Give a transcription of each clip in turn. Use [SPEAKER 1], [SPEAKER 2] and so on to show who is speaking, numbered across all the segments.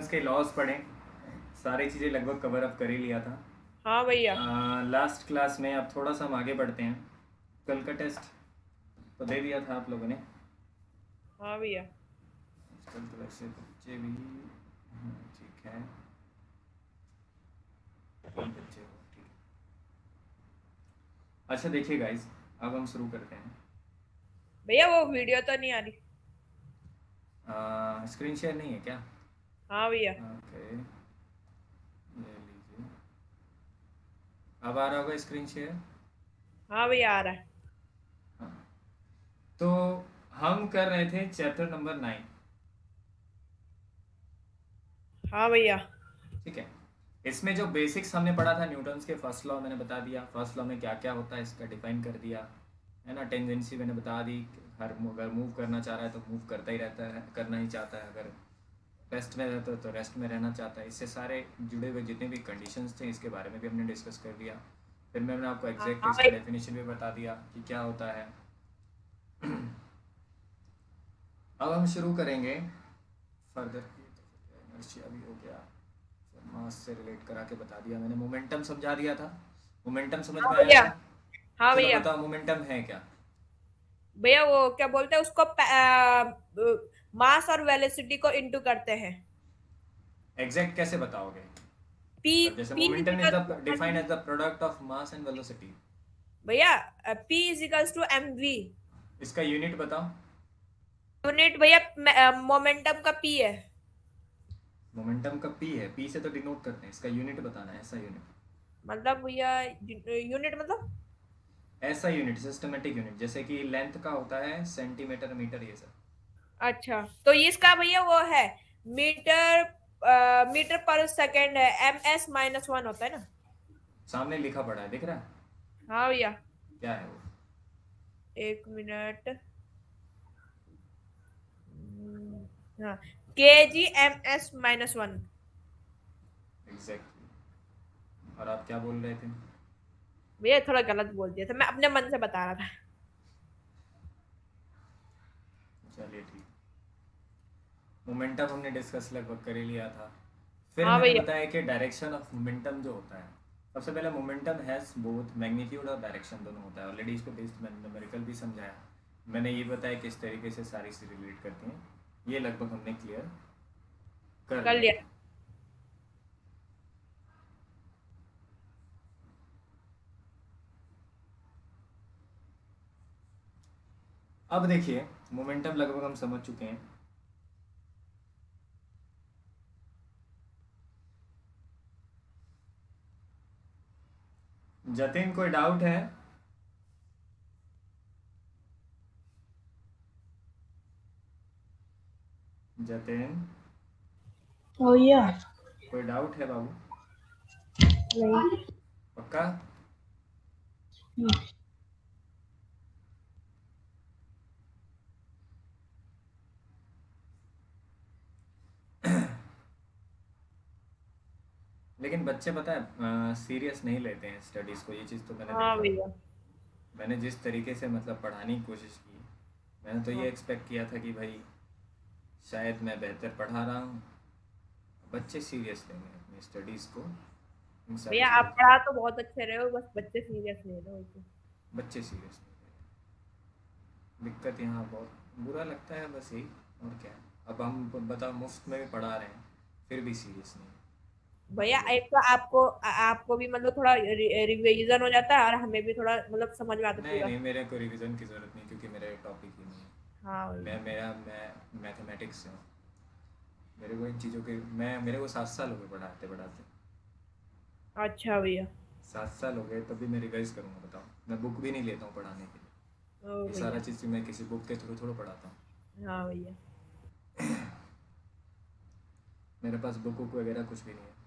[SPEAKER 1] Newton's के laws पढ़े, सारी चीज़ें लगभग कवर अप कर ही लिया था
[SPEAKER 2] हाँ भैया।
[SPEAKER 1] लास्ट क्लास में। अब थोड़ा सा हम आगे बढ़ते हैं। कल का टेस्ट तो दे दिया था आप लोगों ने।
[SPEAKER 2] हाँ भैया।
[SPEAKER 1] कल तो वैसे बच्चे भी ठीक है, 3 बच्चे हो, ठीक है। अच्छा देखिए गाइस, अब हम शुरू करते हैं।
[SPEAKER 2] भैया वो वीडियो तो नहीं आ रही।
[SPEAKER 1] स्क्रीन शेयर नहीं है क्या?
[SPEAKER 2] हाँ भैया।
[SPEAKER 1] ओके, ले लीजिए। अब आ रहा होगा स्क्रीन शेयर।
[SPEAKER 2] हाँ भैया आ रहा है।
[SPEAKER 1] हाँ, तो हम कर रहे थे चैप्टर नंबर 9।
[SPEAKER 2] हाँ भैया।
[SPEAKER 1] ठीक है, इसमें जो बेसिक्स हमने पढ़ा था न्यूटन्स के फर्स्ट लॉ मैंने बता दिया, फर्स्ट लॉ में क्या क्या होता है इसका डिफाइन कर दिया है ना। टेंडेंसी मैंने बता दी, हर अगर मूव करना चाह रहा है तो मूव करता ही रहता है, करना ही चाहता है। अगर रेस्ट में रहता है तो रेस्ट में रहना चाहता है। इससे सारे जुड़े हुए जितने भी कंडीशंस थे इसके बारे में भी हमने डिस्कस कर दिया। फिर मैंने आपको
[SPEAKER 2] हाँ
[SPEAKER 1] एग्जैक्ट
[SPEAKER 2] हाँ
[SPEAKER 1] इसका
[SPEAKER 2] भैया।
[SPEAKER 1] डेफिनेशन भी बता दिया कि क्या होता है। अब हम शुरू करेंगे फर्दर की। इनर्शिया भी हो गया, मास से रिलेट करा के बता दिया मैंने, मोमेंटम समझा दिया था। मोमेंटम समझ
[SPEAKER 2] हाँ
[SPEAKER 1] में आया
[SPEAKER 2] भैया।
[SPEAKER 1] था?
[SPEAKER 2] हाँ
[SPEAKER 1] चलो
[SPEAKER 2] भैया।
[SPEAKER 1] बताओ मोमेंटम है क्या।
[SPEAKER 2] भैया वो क्या बोलते हैं उसको, मास और वेलोसिटी को इंटू करते हैं।
[SPEAKER 1] एग्जैक्ट कैसे बताओगे?
[SPEAKER 2] पी
[SPEAKER 1] मतलब जैसे
[SPEAKER 2] p
[SPEAKER 1] momentum is
[SPEAKER 2] equals
[SPEAKER 1] the
[SPEAKER 2] to
[SPEAKER 1] defined
[SPEAKER 2] m.
[SPEAKER 1] As the product of mass and velocity.
[SPEAKER 2] भैया p equals to m v.
[SPEAKER 1] इसका यूनिट बताओ।
[SPEAKER 2] यूनिट भैया मोमेंटम का पी है।
[SPEAKER 1] मोमेंटम का पी है, पी से तो डिनोट करते हैं, इसका यूनिट बताना है, ऐसा यूनिट।
[SPEAKER 2] मतलब भैया यूनिट मतलब।
[SPEAKER 1] ऐसा यूनिट सिस्टमेटिक यूनिट, जैसे कि लेंथ का होता है सेंटीमीटर मीटर ये सब।
[SPEAKER 2] अच्छा तो ये इसका भैया वो है, मीटर मीटर पर सेकेंड है, MS-1 होता है ना।
[SPEAKER 1] सामने लिखा पड़ा है, दिख रहा है?
[SPEAKER 2] हाँ भैया।
[SPEAKER 1] क्या है वो?
[SPEAKER 2] 1 मिनट। हाँ, KG-MS-1।
[SPEAKER 1] एग्जैक्टली। और आप क्या बोल रहे थे?
[SPEAKER 2] भैया थोड़ा गलत बोल दिया था, मैं अपने मन से बता रहा था।
[SPEAKER 1] चलिए ठीक। मोमेंटम हमने डिस्कस लगभग कर ही लिया था। फिर
[SPEAKER 2] हाँ
[SPEAKER 1] मैंने
[SPEAKER 2] भैया।
[SPEAKER 1] बताया कि डायरेक्शन ऑफ मोमेंटम जो होता है, सबसे पहले मोमेंटम हैज़ बोथ मैग्नीट्यूड और डायरेक्शन दोनों होता है। ऑलरेडी इस पे बेस्ड मैंने न्यूमेरिकल भी समझाया। मैंने ये बताया किस तरीके से सारी से रिलेट करती हैं, ये लगभग हमने क्लियर कर
[SPEAKER 2] कर
[SPEAKER 1] लिया
[SPEAKER 2] लिया।
[SPEAKER 1] था। अब देखिए, मोमेंटम लगभग हम समझ चुके हैं। जतिन कोई डाउट है? Jatin,
[SPEAKER 3] Oh yeah.
[SPEAKER 1] कोई डाउट है बाबू?
[SPEAKER 3] नहीं।
[SPEAKER 1] पक्का? लेकिन बच्चे पता है सीरियस नहीं लेते हैं स्टडीज़ को, ये चीज़ तो मैंने
[SPEAKER 2] हाँ
[SPEAKER 1] देखा।
[SPEAKER 2] भैया।
[SPEAKER 1] मैंने जिस तरीके से मतलब पढ़ाने की कोशिश की, मैंने तो ये
[SPEAKER 2] हाँ
[SPEAKER 1] एक्सपेक्ट किया था कि भाई शायद मैं बेहतर पढ़ा रहा हूँ, बच्चे सीरियस लेंगे अपनी स्टडीज़ को, इन सारी
[SPEAKER 2] भैया,
[SPEAKER 1] चीज़ों
[SPEAKER 2] आप
[SPEAKER 1] को।
[SPEAKER 2] पढ़ा तो बहुत अच्छे रहे हो, बस बच्चे सीरियस नहीं रहे हो।
[SPEAKER 1] बच्चे सीरियस नहीं लेंगे, दिक्कत यहाँ बहुत बुरा लगता है बस यही। और क्या है, अब हम बताओ मुफ्त में भी पढ़ा रहे हैं फिर भी सीरियस नहीं है,
[SPEAKER 2] भैया
[SPEAKER 1] मतलब।
[SPEAKER 2] एक तो आपको भी मतलब थोड़ा रिवीजन हो जाता है, और हमें भी थोड़ा मतलब समझ में आता है
[SPEAKER 1] नहीं
[SPEAKER 2] पूरा।
[SPEAKER 1] नहीं, मेरे को रिवीजन की ज़रूरत नहीं, क्योंकि मेरा एक टॉपिक ही नहीं
[SPEAKER 2] हाँ
[SPEAKER 1] है।
[SPEAKER 2] भैया।
[SPEAKER 1] मैं मैथमेटिक्स से हूँ। मेरे को इन चीज़ों के मेरे को 7 साल हो गए पढ़ाते पढ़ाते।
[SPEAKER 2] अच्छा भैया।
[SPEAKER 1] 7 साल हो गए, तभी मैं रिवाइज करूँगा बताओ। मैं बुक भी नहीं लेता हूँ पढ़ाने के लिए।
[SPEAKER 2] ओ
[SPEAKER 1] ये सारा
[SPEAKER 2] भैया।
[SPEAKER 1] चीज़ मैं किसी बुक के थ्रू थोड़ा पढ़ाता हूँ।
[SPEAKER 2] हाँ भैया।
[SPEAKER 1] मेरे पास बुक वुक वगैरह कुछ भी नहीं है।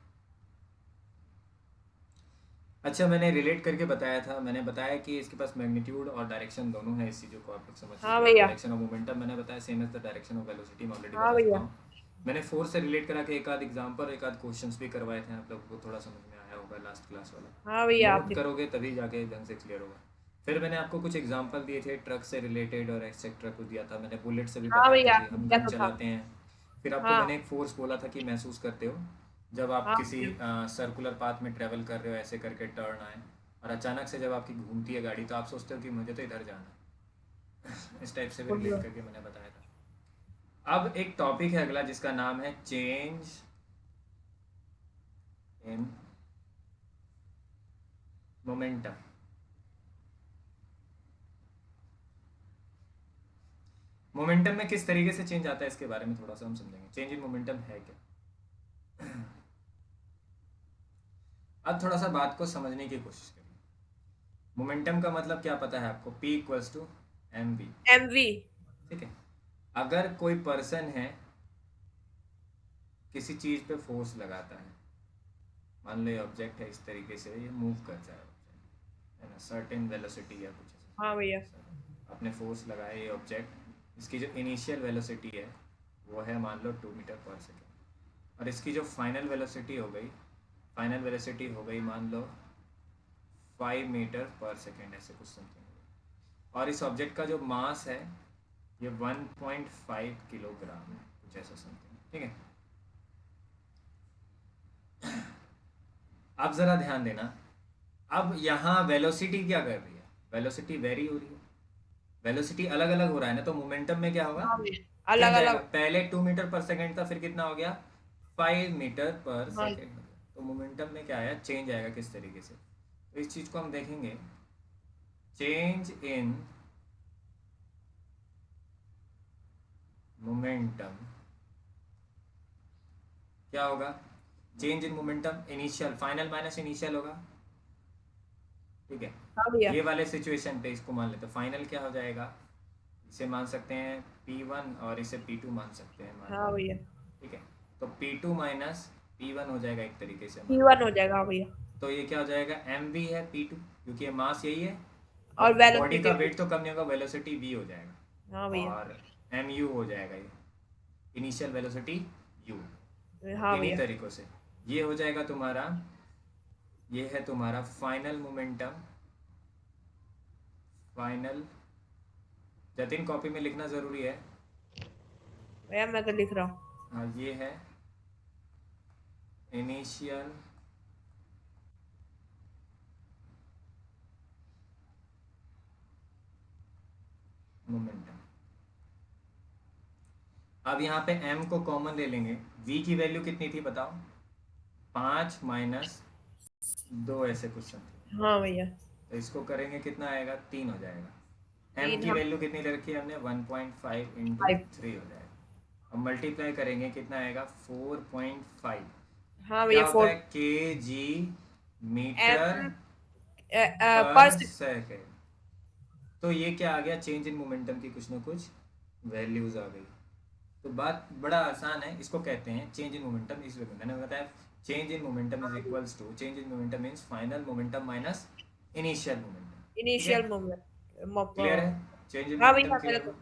[SPEAKER 1] अच्छा, मैंने रिलेट करके बताया था, मैंने बताया कि इसके पास मैग्नीट्यूड और डायरेक्शन दोनों है। इस चीज़ों को आप लोग समझ
[SPEAKER 2] हाँ
[SPEAKER 1] चुके हैं।
[SPEAKER 2] भैया।
[SPEAKER 1] डायरेक्शन ऑफ मोमेंटम मैंने बताया same as the direction of velocity, मैं ऑलरेडी
[SPEAKER 2] हाँ
[SPEAKER 1] बता चुका
[SPEAKER 2] भैया।
[SPEAKER 1] हूँ। मैंने फोर्स से रिलेट करा के एक आध एग्जाम्पल, एक आध क्वेश्चंस भी करवाए थे, आप लोगों को थोड़ा समझ में आया होगा लास्ट क्लास
[SPEAKER 2] हाँ
[SPEAKER 1] वाला।
[SPEAKER 2] भैया
[SPEAKER 1] नोट
[SPEAKER 2] आपने।
[SPEAKER 1] करोगे तभी जाके ढंग से क्लियर होगा। फिर मैंने आपको कुछ एग्जाम्पल दिए थे ट्रक से रिलेटेड और एक्सेट्रा कुछ दिया था। मैंने बुलेट से भी
[SPEAKER 2] हाँ
[SPEAKER 1] बताया था
[SPEAKER 2] भैया
[SPEAKER 1] कि
[SPEAKER 2] आपने
[SPEAKER 1] हम
[SPEAKER 2] दिया
[SPEAKER 1] गन
[SPEAKER 2] तो था।
[SPEAKER 1] चलाते हैं, फिर आपको
[SPEAKER 2] हाँ
[SPEAKER 1] मैंने एक फोर्स बोला था कि महसूस करते हो जब आप
[SPEAKER 2] हाँ
[SPEAKER 1] किसी सर्कुलर पाथ में ट्रेवल कर रहे हो, ऐसे करके टर्न आए और अचानक से जब आपकी घूमती है गाड़ी तो आप सोचते हो कि मुझे तो इधर जाना है। इस टाइप से भी रिलेट
[SPEAKER 2] भैया।
[SPEAKER 1] करके मैंने बताया था। अब एक टॉपिक है अगला जिसका नाम है चेंज इन मोमेंटम। मोमेंटम में किस तरीके से चेंज आता है इसके बारे में थोड़ा सा हम समझेंगे। चेंज इन मोमेंटम है क्या। अब थोड़ा सा बात को समझने की कोशिश करें। मोमेंटम का मतलब क्या पता है आपको, P equals to m v.
[SPEAKER 2] MV।
[SPEAKER 1] ठीक है, अगर कोई पर्सन है किसी चीज़ पे फोर्स लगाता है, मान लो ये ऑब्जेक्ट है, इस तरीके से ये मूव करता है ना, सर्टेन वेलोसिटी या कुछ
[SPEAKER 2] हाँ भैया।
[SPEAKER 1] ऐसा, आपने फोर्स लगाया ये ऑब्जेक्ट, इसकी जो इनिशियल वेलोसिटी है वो है मान लो 2 मीटर पर सेकेंड, और इसकी जो फाइनल वेलोसिटी हो गई मान लो 5 मीटर पर सेकेंड, ऐसे कुछ समथिंग। और इस ऑब्जेक्ट का जो मास है ये 1.5 किलोग्राम है, कुछ ऐसा समथिंग। ठीक है, अब ज़रा ध्यान देना। अब यहाँ वेलोसिटी क्या कर रही है, वेलोसिटी वेरी हो रही है, वेलोसिटी अलग अलग हो रहा है ना, तो मोमेंटम में क्या होगा,
[SPEAKER 2] हाँ भैया,
[SPEAKER 1] क्या
[SPEAKER 2] अलग
[SPEAKER 1] जाएगा,
[SPEAKER 2] अलग।
[SPEAKER 1] पहले 2 मीटर पर सेकेंड था, फिर कितना हो गया 5 मीटर पर
[SPEAKER 2] हाँ
[SPEAKER 1] सेकेंड। तो मोमेंटम में क्या आया, चेंज आएगा किस तरीके से, तो इस चीज़ को हम देखेंगे। चेंज इन मोमेंटम क्या होगा, change in momentum initial final minus initial होगा। ठीक है,
[SPEAKER 2] हाँ भैया।
[SPEAKER 1] ये वाले सिचुएशन पे इसको मान लेते हैं, फाइनल क्या हो जाएगा, इसे मान सकते हैं P1 और इसे P2 मान सकते हैं मान लो।
[SPEAKER 2] हाँ भैया।
[SPEAKER 1] ठीक है, तो P2 माइनस P1 हो जाएगा एक तरीके से मान लो।
[SPEAKER 2] P1 हो जाएगा। हाँ भैया।
[SPEAKER 1] तो ये क्या हो जाएगा, एम वी है P2, क्योंकि ये मास यही है,
[SPEAKER 2] और
[SPEAKER 1] अब बॉडी का
[SPEAKER 2] वेलोसिटी भी।
[SPEAKER 1] वेट तो कम नहीं होगा, वेलोसिटी v हो
[SPEAKER 2] हाँ
[SPEAKER 1] जाएगा,
[SPEAKER 2] भैया।
[SPEAKER 1] और एम यू हो जाएगा, ये इनिशियल वेलोसिटी u।
[SPEAKER 2] हाँ
[SPEAKER 1] इन्हीं
[SPEAKER 2] भैया।
[SPEAKER 1] तरीक़ों से ये हो जाएगा तुम्हारा, ये है तुम्हारा final momentum. Final, Jatin copy में लिखना ज़रूरी है।
[SPEAKER 2] भैया मैं तो लिख रहा हूँ।
[SPEAKER 1] हाँ, ये है इनिशियल मोमेंटम। अब यहाँ पे m को कॉमन ले लेंगे, v की वैल्यू कितनी थी बताओ, 5 - 2 ऐसे कुछ समथिंग।
[SPEAKER 2] हाँ भैया।
[SPEAKER 1] तो इसको करेंगे कितना आएगा, 3 हो जाएगा। m
[SPEAKER 2] 3
[SPEAKER 1] की
[SPEAKER 2] हम
[SPEAKER 1] वैल्यू कितनी ले रखी है हमने, 1.5 इंटू
[SPEAKER 2] 5।
[SPEAKER 1] 3 हो जाएगा। अब मल्टीप्लाई करेंगे कितना आएगा, 4.5।
[SPEAKER 2] हाँ
[SPEAKER 1] क्या
[SPEAKER 2] भैया
[SPEAKER 1] होता
[SPEAKER 2] 4
[SPEAKER 1] है, के जी मीटर
[SPEAKER 2] M पर
[SPEAKER 1] पर सेकेंड। तो ये क्या आ गया, चेंज इन मोमेंटम की कुछ ना कुछ वैल्यूज आ गई। तो बात बड़ा आसान है, इसको कहते हैं चेंज इन मोमेंटम। इस वे में मैंने बताया, change in momentum is equals to, change in momentum means final momentum minus initial momentum. ठीक है,
[SPEAKER 2] इनिशियल मोमेंट।
[SPEAKER 1] क्लियर है, चेंज इन
[SPEAKER 2] हाँ
[SPEAKER 1] मोमेंटम
[SPEAKER 2] भैया
[SPEAKER 1] की
[SPEAKER 2] मेरे
[SPEAKER 1] वैल्यू।
[SPEAKER 2] को।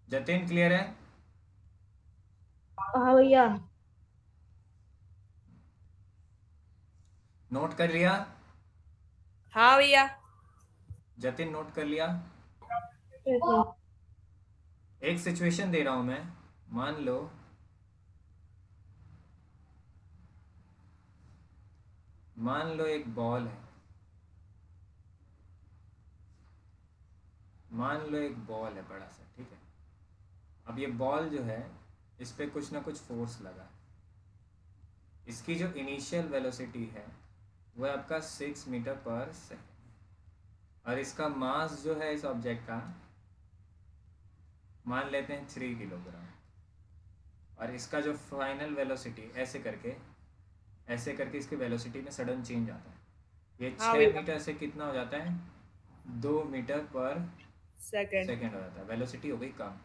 [SPEAKER 1] जतिन क्लियर है,
[SPEAKER 3] हाँ भैया।
[SPEAKER 1] नोट कर लिया,
[SPEAKER 2] हाँ भैया।
[SPEAKER 1] जतिन नोट कर लिया।
[SPEAKER 3] एक मिनट।
[SPEAKER 1] एक सिचुएशन दे रहा हूं मैं, मान लो एक बॉल है, मान लो एक बॉल है बड़ा सा। ठीक है, अब ये बॉल जो है इस पे कुछ ना कुछ फोर्स लगा है, इसकी जो इनिशियल वेलोसिटी है वो है आपका 6 मीटर पर सेकेंड, और इसका मास जो है इस ऑब्जेक्ट का मान लेते हैं 3 किलोग्राम, और इसका जो फाइनल वेलोसिटी ऐसे करके इसकी वेलोसिटी में सडन चेंज आता है। ये
[SPEAKER 2] हाँ
[SPEAKER 1] 6 मीटर
[SPEAKER 2] भैया
[SPEAKER 1] से कितना हो जाता है, 2 मीटर पर
[SPEAKER 2] सेकंड।
[SPEAKER 1] सेकेंड हो जाता है, वेलोसिटी हो गई कम।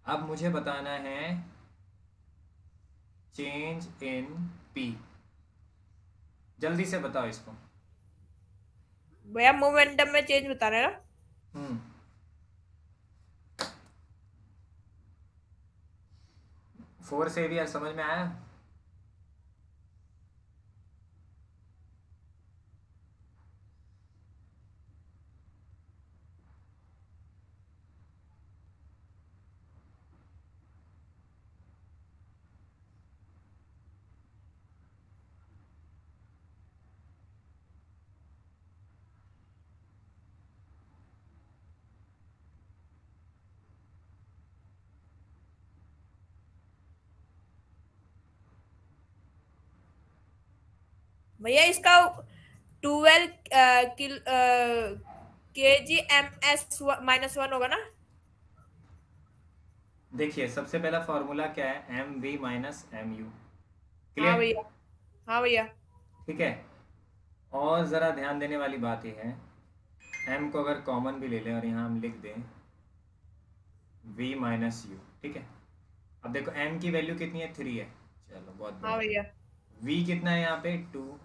[SPEAKER 1] अब मुझे बताना है चेंज इन पी, जल्दी से बताओ इसको।
[SPEAKER 2] भैया मोमेंटम में चेंज बता रहे हैं ना।
[SPEAKER 1] हम्म, 4 से भी समझ में आया।
[SPEAKER 2] भैया इसका 12 केजी एम एस -1 होगा ना?
[SPEAKER 1] देखिए सबसे पहला फॉर्मूला क्या है, m v minus m u.
[SPEAKER 2] हाँ
[SPEAKER 1] क्लियर?
[SPEAKER 2] भैया। हाँ भैया।
[SPEAKER 1] ठीक है। और ज़रा ध्यान देने वाली बात यह है, एम को अगर कॉमन भी ले लें और यहाँ हम लिख दें v माइनस यू, ठीक है। अब देखो m की वैल्यू कितनी है, 3 है। चलो बहुत
[SPEAKER 2] हाँ
[SPEAKER 1] बढ़िया।
[SPEAKER 2] भैया।
[SPEAKER 1] v कितना है यहाँ पे, 2।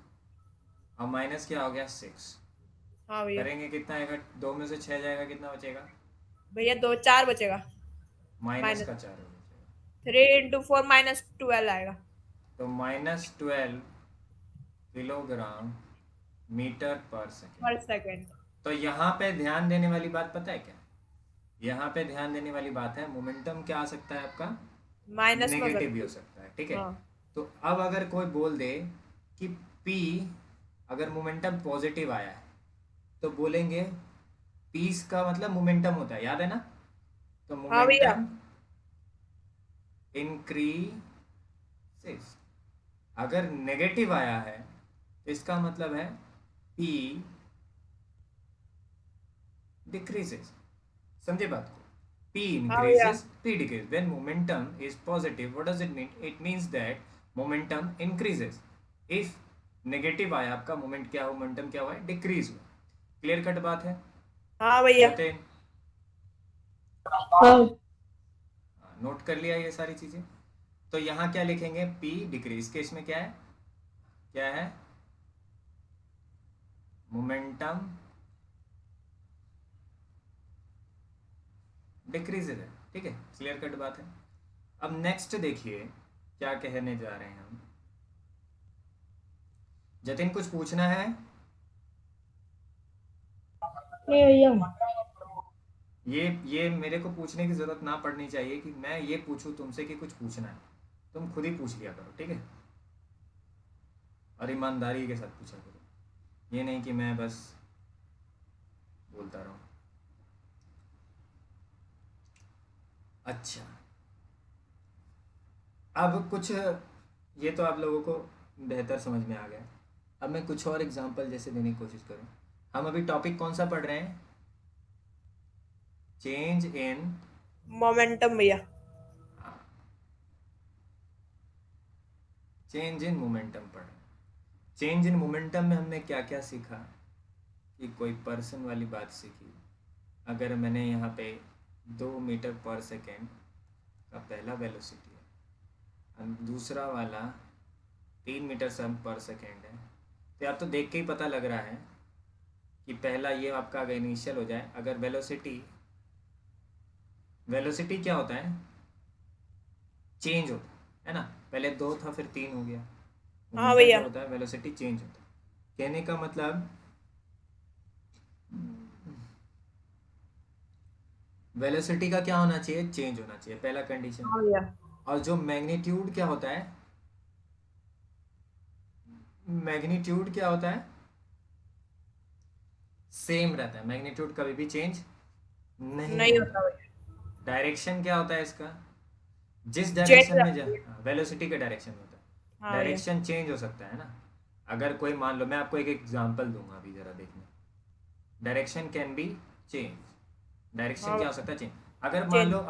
[SPEAKER 1] अब माइनस क्या हो गया, 6।
[SPEAKER 2] हाँ भैया।
[SPEAKER 1] करेंगे कितना आएगा, 2 में से 6 जाएगा, कितना बचेगा,
[SPEAKER 2] भैया 4 बचेगा।
[SPEAKER 1] माइनस
[SPEAKER 2] माइनस
[SPEAKER 1] का 4 बचेगा।
[SPEAKER 2] 3 × 4 -12 आएगा।
[SPEAKER 1] तो -12 किलोग्राम मीटर पर सेकेंड।
[SPEAKER 2] पर सेकेंड।
[SPEAKER 1] तो यहाँ पे ध्यान देने वाली बात पता है क्या, यहाँ पे ध्यान देने वाली बात है, मोमेंटम क्या आ सकता है आपका,
[SPEAKER 2] माइनस में हो
[SPEAKER 1] नेगेटिव भी
[SPEAKER 2] सकती
[SPEAKER 1] हो
[SPEAKER 2] है।
[SPEAKER 1] सकता है, ठीक है।
[SPEAKER 2] हाँ।
[SPEAKER 1] तो अब अगर कोई बोल दे कि P अगर मोमेंटम पॉजिटिव आया है तो बोलेंगे P का मतलब मोमेंटम होता है, याद है ना। तो
[SPEAKER 2] हाँ भैया।
[SPEAKER 1] Momentum increases. अगर नेगेटिव आया है तो इसका मतलब है P डिक्रीजेस। समझे बात को, P
[SPEAKER 2] हाँ भैया।
[SPEAKER 1] increases, P decreases. When momentum is positive, what does it mean? It means that momentum increases. If negative आया आपका, मोमेंट क्या, मोमेंटम क्या हुआ है, डिक्रीज हुआ। क्लियर कट बात है
[SPEAKER 2] हाँ भैया।
[SPEAKER 1] जतिन?
[SPEAKER 3] हाँ
[SPEAKER 1] नोट कर लिया ये सारी चीजें। तो यहाँ क्या लिखेंगे, P डिक्रीज के इसमें क्या है, क्या है, मोमेंटम डिक्रीजेज है, ठीक है। क्लियर कट बात है। अब नेक्स्ट देखिए क्या कहने जा रहे हैं हम। जतिन कुछ पूछना है?
[SPEAKER 3] नहीं भैया।
[SPEAKER 1] ये मेरे को पूछने की जरूरत ना पड़नी चाहिए कि मैं ये पूछूं तुमसे कि कुछ पूछना है, तुम खुद ही पूछ लिया करो, ठीक है। और ईमानदारी के साथ पूछा करो, ये नहीं कि मैं बस बोलता रहूं। अच्छा, अब कुछ, ये तो आप लोगों को बेहतर समझ में आ गया। अब मैं कुछ और एग्जांपल जैसे देने की कोशिश करूं। हम अभी टॉपिक कौन सा पढ़ रहे हैं, चेंज इन
[SPEAKER 2] मोमेंटम भैया।
[SPEAKER 1] चेंज इन मोमेंटम पढ़ रहे हैं। चेंज इन मोमेंटम में हमने क्या क्या सीखा, कि कोई पर्सन वाली बात सीखी। अगर मैंने यहाँ पे 2 मीटर पर सेकेंड का पहला वेलोसिटी है और दूसरा वाला 3 मीटर पर सेकेंड है, तो आप तो देख के ही पता लग रहा है कि पहला ये आपका अगर इनिशियल हो जाए, अगर वेलोसिटी क्या होता है, चेंज होता है ना। पहले 2 था फिर 3 हो गया,
[SPEAKER 2] हाँ
[SPEAKER 1] मोमेंटम
[SPEAKER 2] भैया।
[SPEAKER 1] क्या होता है, वेलोसिटी चेंज होता है। कहने का मतलब वेलोसिटी का क्या होना चाहिए, चेंज होना चाहिए, पहला कंडीशन।
[SPEAKER 2] हाँ भैया।
[SPEAKER 1] और जो मैग्नीट्यूड क्या होता है, मैग्नीट्यूड क्या होता है, सेम रहता है। मैग्नीट्यूड कभी भी चेंज नहीं
[SPEAKER 2] नहीं
[SPEAKER 1] होता।
[SPEAKER 2] होता भैया।
[SPEAKER 1] डायरेक्शन क्या होता है इसका, जिस
[SPEAKER 2] चेंज
[SPEAKER 1] डायरेक्शन में
[SPEAKER 2] होता है।
[SPEAKER 1] वेलोसिटी के डायरेक्शन में होता है,
[SPEAKER 2] हाँ भैया।
[SPEAKER 1] डायरेक्शन चेंज हो सकता है ना। अगर कोई मान लो, मैं आपको एक एग्जांपल दूंगा अभी, जरा देखना। Direction can be change. Direction
[SPEAKER 2] हाँ
[SPEAKER 1] क्या हो सकता है, चेंज। अगर मान
[SPEAKER 2] चेंज।
[SPEAKER 1] लो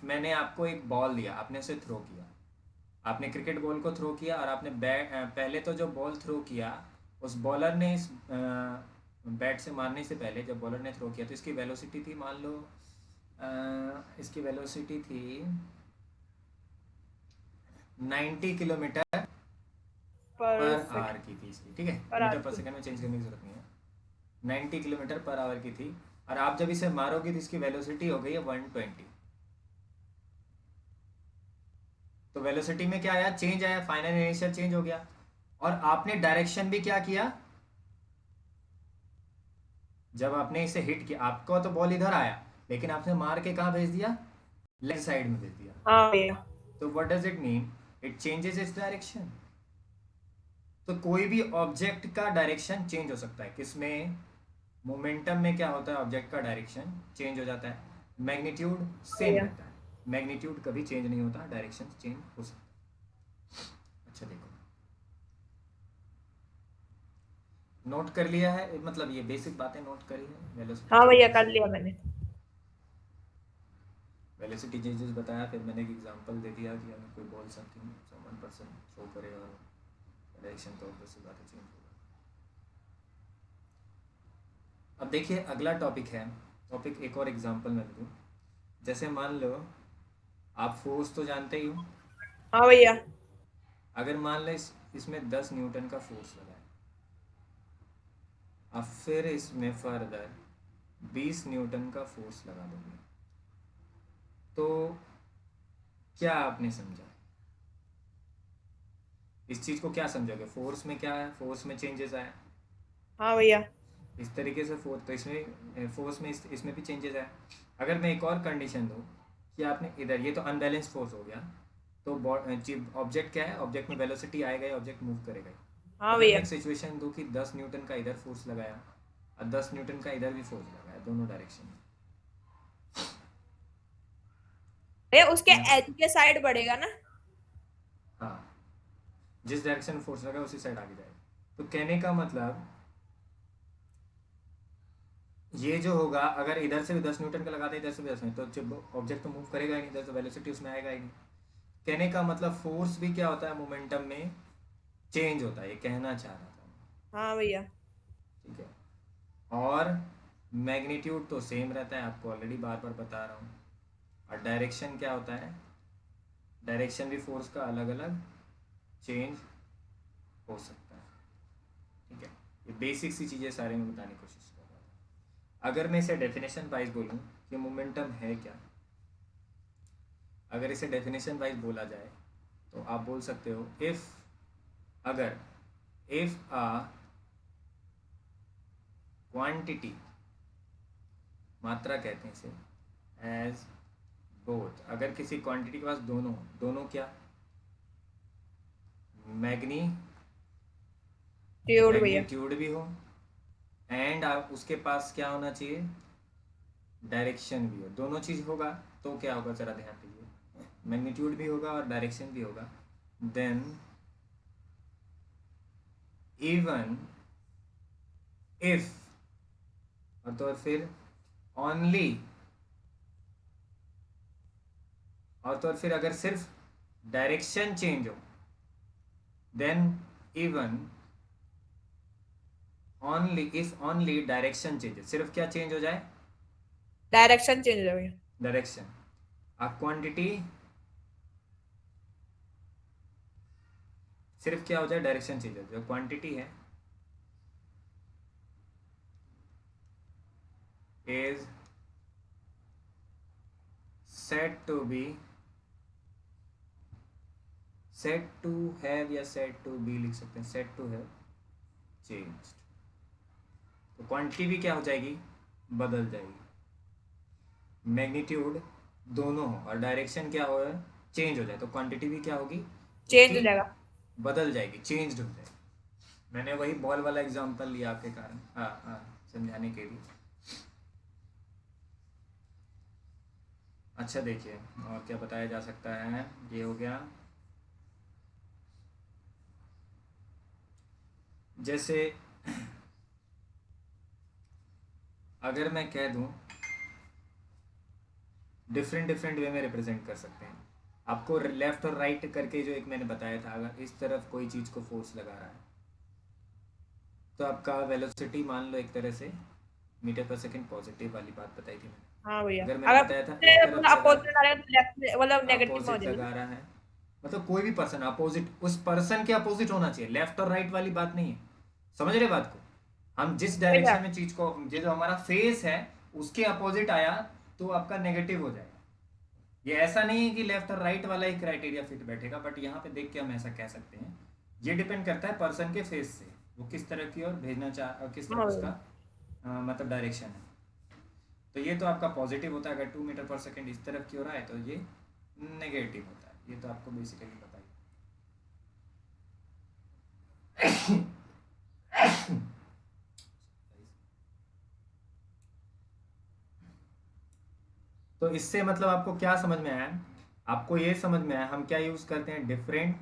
[SPEAKER 1] मैंने आपको एक बॉल दिया, आपने उसे थ्रो किया, आपने क्रिकेट बॉल को थ्रो किया और आपने पहले तो जो बॉल थ्रो किया, उस बॉलर ने इस बैट से मारने से पहले जब बॉलर ने थ्रो किया तो इसकी वेलोसिटी थी, मान लो इसकी वेलोसिटी थी 90 किलोमीटर पर आवर की थी इसकी, ठीक है। मीटर पर सेकंड में चेंज करने की जरूरत नहीं है, 90 किलोमीटर पर आवर की थी। और आप जब इसे मारोगे तो इसकी वेलोसिटी हो गई है 120। तो वेलोसिटी में क्या आया, चेंज आया, फाइनल इनिशियल चेंज हो गया। और आपने डायरेक्शन भी क्या किया, जब आपने इसे हिट किया, आपको तो बॉल इधर आया लेकिन आपने मार के कहाँ भेज दिया, लेफ्ट साइड में भेज दिया।
[SPEAKER 2] हाँ भैया।
[SPEAKER 1] तो what does it mean, it changes its direction. तो कोई भी ऑब्जेक्ट का डायरेक्शन चेंज हो सकता है, किसमें, मोमेंटम में क्या होता है, ऑब्जेक्ट का डायरेक्शन चेंज हो जाता है। मैग्नीट्यूड सेम
[SPEAKER 2] भैया।
[SPEAKER 1] रहता है, मैग्नीट्यूड कभी चेंज नहीं होता, डायरेक्शन चेंज हो सकता है। अच्छा देखो, नोट कर लिया है, मतलब ये बेसिक बातें नोट करी है। वेलोसिटी
[SPEAKER 2] हाँ भैया कर लिया मैंने।
[SPEAKER 1] वेलोसिटी चेंजेस बताया, फिर मैंने एक एग्जांपल दे दिया कि अगर कोई बॉल समथिंग सम 1% थ्रो करे और डायरेक्शन तो ऑब्वियस सी बात है चेंज होगा। अब देखिए अगला टॉपिक है, टॉपिक एक और एग्जांपल मैं दूँ। जैसे मान लो आप फोर्स तो जानते ही हो।
[SPEAKER 2] हाँ भैया।
[SPEAKER 1] अगर मान लो इसमें 10 न्यूटन का फोर्स लगा है, अब फिर इसमें फर्दर 20 न्यूटन का फोर्स लगा दोगे, तो क्या आपने समझा? इस चीज़ को क्या समझोगे? फोर्स में क्या है, फोर्स में चेंजेस आया
[SPEAKER 2] हाँ भैया।
[SPEAKER 1] इस तरीके से फोर्स, तो इसमें फोर्स में इसमें भी चेंजेस आया। अगर मैं एक और कंडीशन दूँ कि आपने इधर, ये तो अनबैलेंस फोर्स हो गया, तो ऑब्जेक्ट क्या है, ऑब्जेक्ट में वेलोसिटी आएगा या ऑब्जेक्ट मूव करेगा।
[SPEAKER 2] हाँ
[SPEAKER 1] अगर मैं
[SPEAKER 2] भैया।
[SPEAKER 1] एक सिचुएशन दूँ कि 10 न्यूटन का इधर फोर्स लगाया और 10 न्यूटन का इधर भी फोर्स लगाया, दोनों डायरेक्शन में,
[SPEAKER 2] भैया उसके
[SPEAKER 1] या
[SPEAKER 2] एज के साइड बढ़ेगा ना?
[SPEAKER 1] हाँ, जिस डायरेक्शन में फोर्स लगा उसी साइड आगे जाएगा। तो कहने का मतलब ये जो होगा, अगर इधर से भी 10 न्यूटन का लगाते इधर से भी 10 न्यूटन, तो जब ऑब्जेक्ट तो मूव करेगा ही नहीं इधर, तो वेलोसिटी उसमें आएगा ही नहीं। कहने का मतलब फोर्स भी क्या होता है, मोमेंटम में चेंज होता है, ये कहना चाह रहा था मैं।
[SPEAKER 2] हाँ भैया।
[SPEAKER 1] ठीक है, और मैग्नीट्यूड तो सेम रहता है, आपको ऑलरेडी बार बार बता रहा हूँ। और डायरेक्शन क्या होता है, डायरेक्शन भी फोर्स का अलग अलग चेंज हो सकता है। ठीक है, ये बेसिक सी चीज़ें सारे में बताने की कोशिश कर रहा था। अगर मैं इसे डेफिनेशन वाइज बोलूँ कि मोमेंटम है क्या, अगर इसे डेफिनेशन वाइज बोला जाए तो आप बोल सकते हो अगर इफ अ क्वांटिटी, मात्रा कहते हैं इसे, एज बोथ, अगर किसी क्वांटिटी के पास दोनों क्या,
[SPEAKER 2] ट्यूड भैया।
[SPEAKER 1] मैग्नीट्यूड भी हो एंड उसके पास क्या होना चाहिए, डायरेक्शन भी हो, दोनों चीज़ होगा, तो क्या होगा ज़रा ध्यान दीजिए, मैग्नीट्यूड भी होगा और डायरेक्शन भी होगा, देन इवन इफ, और तो और फिर ओनली, और तो और फिर अगर सिर्फ डायरेक्शन चेंज हो, then even only if only direction change, सिर्फ क्या चेंज हो जाए,
[SPEAKER 2] डायरेक्शन चेंज हो भैया।
[SPEAKER 1] डायरेक्शन। अ क्वांटिटी सिर्फ क्या हो जाए, डायरेक्शन चेंज हो जाए, जो क्वांटिटी है is said to have या said to be लिख सकते हैं, said to have changed, तो क्वांटिटी भी क्या हो जाएगी, बदल जाएगी। मैग्नीट्यूड दोनों हो और डायरेक्शन क्या हो, चेंज हो जाए, तो क्वांटिटी भी क्या होगी,
[SPEAKER 2] चेंज
[SPEAKER 1] उसकी
[SPEAKER 2] हो जाएगा।
[SPEAKER 1] बदल जाएगी, चेंज हो जाएगी। मैंने वही बॉल वाला एग्जांपल लिया आपके कारण, हाँ समझाने के लिए। अच्छा देखिए और क्या बताया जा सकता है, ये हो गया। जैसे अगर मैं कह दूं, डिफरेंट डिफरेंट वे में रिप्रेजेंट कर सकते हैं। आपको लेफ्ट और राइट करके जो एक मैंने बताया था, अगर इस तरफ कोई चीज़ को फोर्स लगा रहा है तो आपका वेलोसिटी मान लो एक तरह से मीटर पर सेकंड, पॉजिटिव वाली बात बताई थी मैंने।
[SPEAKER 2] हाँ भैया।
[SPEAKER 1] अगर मैंने बताया था इस तरफ लगा,
[SPEAKER 2] अपोजिट आ रहा है तो लेफ्ट मतलब नेगेटिव में हो
[SPEAKER 1] अपोजिट
[SPEAKER 2] जाएगी।
[SPEAKER 1] लगा रहा है, मतलब कोई भी पर्सन अपोजिट, उस पर्सन के अपोजिट होना चाहिए, लेफ्ट और राइट वाली बात नहीं है। समझ रहे बात को? हम जिस
[SPEAKER 2] भैया।
[SPEAKER 1] डायरेक्शन में चीज को, जो हमारा फेस है उसके अपोजिट आया तो आपका नेगेटिव हो जाएगा। ये ऐसा नहीं है कि लेफ्ट और राइट वाला ही क्राइटेरिया फिट बैठेगा, बट यहाँ पे देख के हम ऐसा कह सकते हैं। ये डिपेंड करता है पर्सन के फेस से, वो किस तरह की ओर भेजना चाह, किस
[SPEAKER 2] हाँ
[SPEAKER 1] तरफ
[SPEAKER 2] भैया।
[SPEAKER 1] उसका मतलब डायरेक्शन है। तो ये तो आपका पॉजिटिव होता है, अगर 2 मीटर पर सेकंड इस तरफ की ओर आए तो ये नेगेटिव होता है। ये तो आपको बेसिकली पता ही। तो इससे मतलब आपको क्या समझ में आया, आपको ये समझ में आया हम क्या यूज करते हैं, डिफरेंट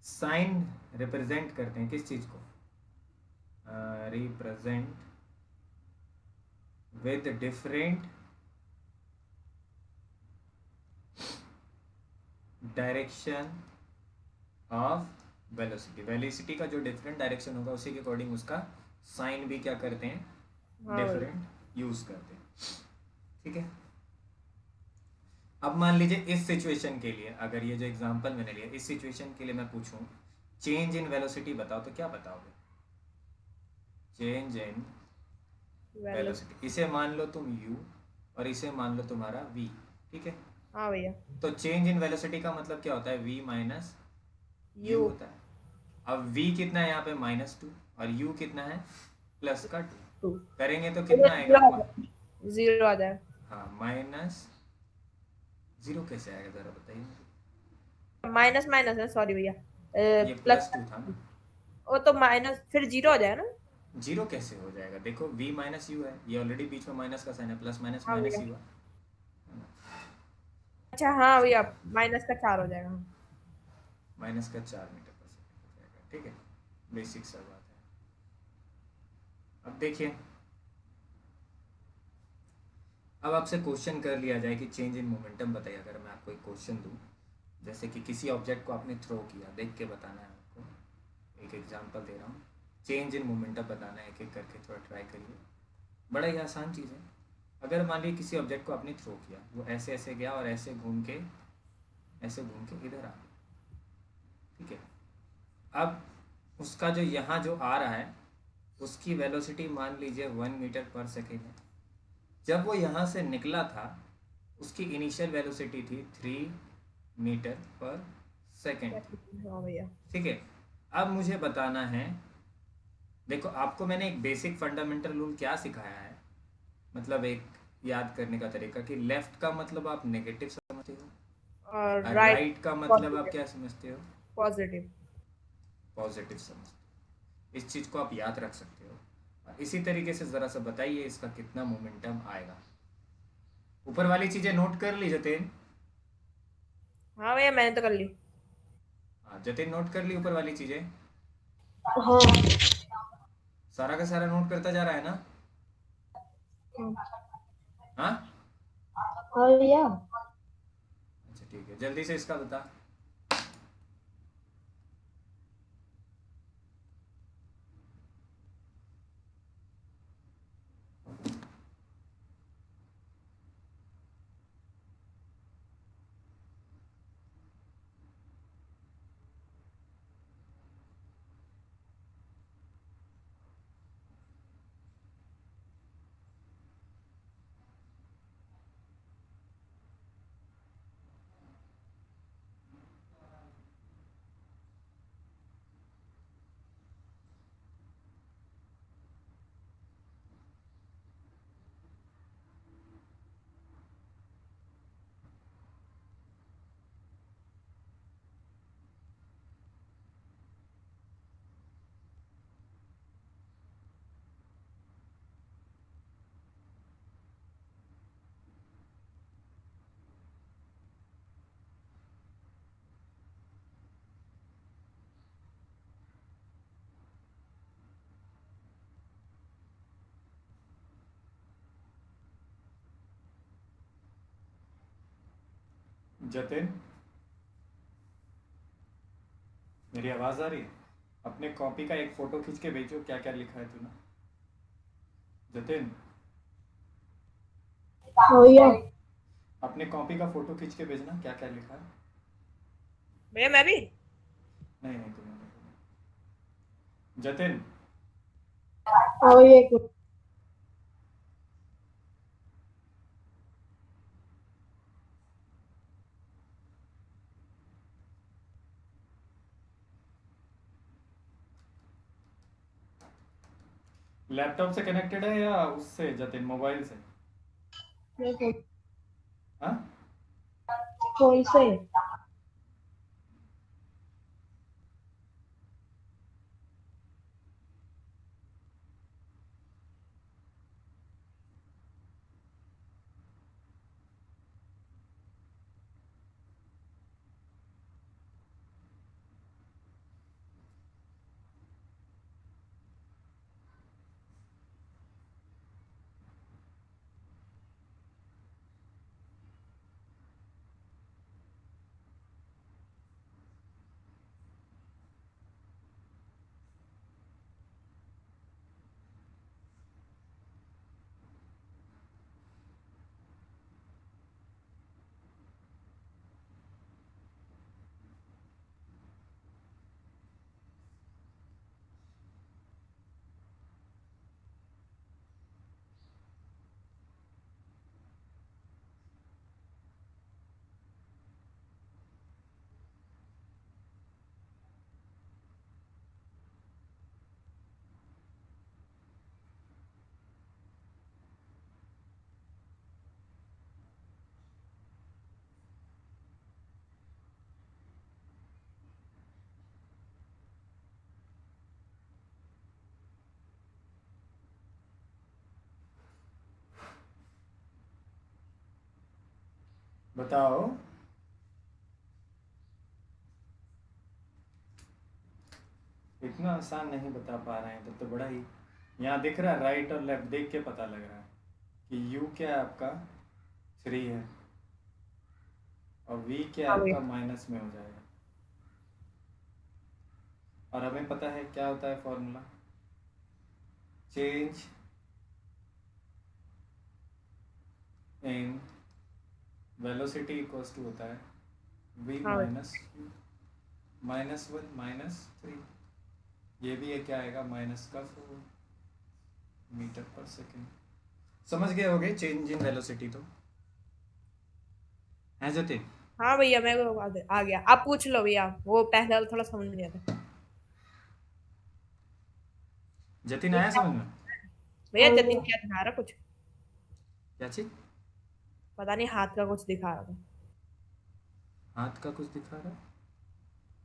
[SPEAKER 1] साइन रिप्रेजेंट करते हैं किस चीज को, represent with different direction of velocity. Velocity का जो डिफरेंट डायरेक्शन होगा उसी के अकॉर्डिंग उसका साइन भी क्या करते हैं,
[SPEAKER 2] हाँ भैया।
[SPEAKER 1] डिफरेंट यूज करते हैं। ठीक है, अब मान लीजिए इस सिचुएशन के लिए, अगर ये जो एग्जांपल मैंने लिया, इस सिचुएशन के लिए मैं पूछूं चेंज इन वेलोसिटी बताओ, तो क्या बताओगे? चेंज इन वेलोसिटी, इसे मान लो तुम u और इसे मान लो तुम्हारा v। ठीक है,
[SPEAKER 2] हाँ भैया।
[SPEAKER 1] तो चेंज इन वेलोसिटी का मतलब क्या होता है, v माइनस u
[SPEAKER 2] U
[SPEAKER 1] होता है। अब v कितना है यहाँ पे -2 और u कितना है +2।
[SPEAKER 2] 2
[SPEAKER 1] करेंगे तो कितना आएगा?
[SPEAKER 2] जीरो आ जाए।
[SPEAKER 1] हाँ, -0 कैसे आएगा जरा बताइए।
[SPEAKER 2] माइनस माइनस है, सॉरी भैया।
[SPEAKER 1] ये
[SPEAKER 2] प्लस,
[SPEAKER 1] +2 था ना,
[SPEAKER 2] वो तो माइनस फिर जीरो आ जाए ना।
[SPEAKER 1] 0 कैसे हो जाएगा? देखो v माइनस यू है, ये ऑलरेडी बीच में माइनस का साइन है, प्लस माइनस
[SPEAKER 2] हाँ
[SPEAKER 1] माइनस
[SPEAKER 2] भैया।
[SPEAKER 1] ही हुआ।
[SPEAKER 2] अच्छा हाँ भैया,
[SPEAKER 1] ठीक है,
[SPEAKER 2] माइनस का 4 हो जाएगा।
[SPEAKER 1] -4 मीटर पर सेकेंड हो जाएगा। ठीक है, बेसिक सा बात है। अब देखिए, अब आपसे क्वेश्चन कर लिया जाए कि चेंज इन मोमेंटम बताइए। अगर मैं आपको एक क्वेश्चन दूं, जैसे कि किसी ऑब्जेक्ट को आपने थ्रो किया, देख के बताना है आपको। एक एग्जांपल दे रहा हूँ, चेंज इन मोमेंटम बताना है, एक एक करके थोड़ा ट्राई करिए। बड़ा ही आसान चीज़ है। अगर मान लीजिए किसी ऑब्जेक्ट को आपने थ्रो किया, वो ऐसे ऐसे गया और ऐसे घूम के इधर आ गया। ठीक है, अब उसका जो यहाँ जो आ रहा है उसकी वेलोसिटी मान लीजिए 1 मीटर पर सेकेंड है। जब वो यहाँ से निकला था उसकी इनिशियल वेलोसिटी थी 3 मीटर पर सेकेंड थी।
[SPEAKER 2] हाँ भैया।
[SPEAKER 1] ठीक है, अब मुझे बताना है, देखो आपको मैंने एक बेसिक फंडामेंटल रूल क्या सिखाया है, मतलब एक याद करने का तरीका, कि लेफ्ट का मतलब आप नेगेटिव समझते हो
[SPEAKER 2] और
[SPEAKER 1] और
[SPEAKER 2] राइट
[SPEAKER 1] राइट का मतलब आप
[SPEAKER 2] पॉजिटिव।
[SPEAKER 1] क्या समझते हो,
[SPEAKER 2] पॉजिटिव।
[SPEAKER 1] पॉजिटिव समझते हो। इस चीज़ को आप याद रख सकते हो। और इसी तरीके से ज़रा सा बताइए इसका कितना मोमेंटम आएगा। ऊपर वाली चीज़ें नोट कर ली जतिन?
[SPEAKER 2] हाँ भैया, मैंने तो कर ली।
[SPEAKER 1] हाँ जतिन, नोट कर ली ऊपर वाली चीज़ें?
[SPEAKER 3] हाँ
[SPEAKER 1] सारा का सारा नोट करता जा रहा है ना? हाँ,
[SPEAKER 3] हाँ भैया।
[SPEAKER 1] अच्छा ठीक है, जल्दी से इसका बता। जतिन, मेरी आवाज़ आ रही है? अपने कॉपी का एक फ़ोटो खींच के भेजो, क्या क्या लिखा है तूने। जतिन,
[SPEAKER 3] हाँ भैया।
[SPEAKER 1] अपने कॉपी का फ़ोटो खींच के भेजना, क्या क्या लिखा है।
[SPEAKER 2] भैया मैं भी।
[SPEAKER 1] नहीं नहीं, तुम्हें नहीं। जतिन,
[SPEAKER 3] हाँ भैया, एक मिनट।
[SPEAKER 1] लैपटॉप से कनेक्टेड है या उससे जतिन, मोबाइल से?
[SPEAKER 3] देखो,
[SPEAKER 1] हाँ,
[SPEAKER 3] फोन से।
[SPEAKER 1] बताओ। इतना आसान नहीं बता पा रहे हैं तो बड़ा ही यहाँ दिख रहा है, राइट और लेफ्ट देख के पता लग रहा है कि u क्या है आपका 3 है और v क्या है
[SPEAKER 2] हाँ भैया।
[SPEAKER 1] आपका माइनस में हो जाएगा। और हमें पता है क्या होता है formula, change in velocity equals to होता है v
[SPEAKER 2] हाँ भैया।
[SPEAKER 1] -1 -3। ये भी है क्या आएगा -4 मीटर पर सेकेंड। समझ गए होगे चेंज इन वेलोसिटी तो है जतिन?
[SPEAKER 2] हाँ भैया मेरे को आ गया। आप पूछ लो भैया, वो पहले वाला थोड़ा समझ नहीं आता।
[SPEAKER 1] जतिन
[SPEAKER 2] ये
[SPEAKER 1] आया
[SPEAKER 2] क्या
[SPEAKER 1] समझ में?
[SPEAKER 2] भैया,
[SPEAKER 3] हाँ
[SPEAKER 2] जतिन
[SPEAKER 3] भैया।
[SPEAKER 2] क्या दिखा रहा कुछ?
[SPEAKER 1] क्या चीज?
[SPEAKER 2] पता नहीं, हाथ का कुछ दिखा रहा था।
[SPEAKER 1] हाथ का कुछ दिखा रहा है?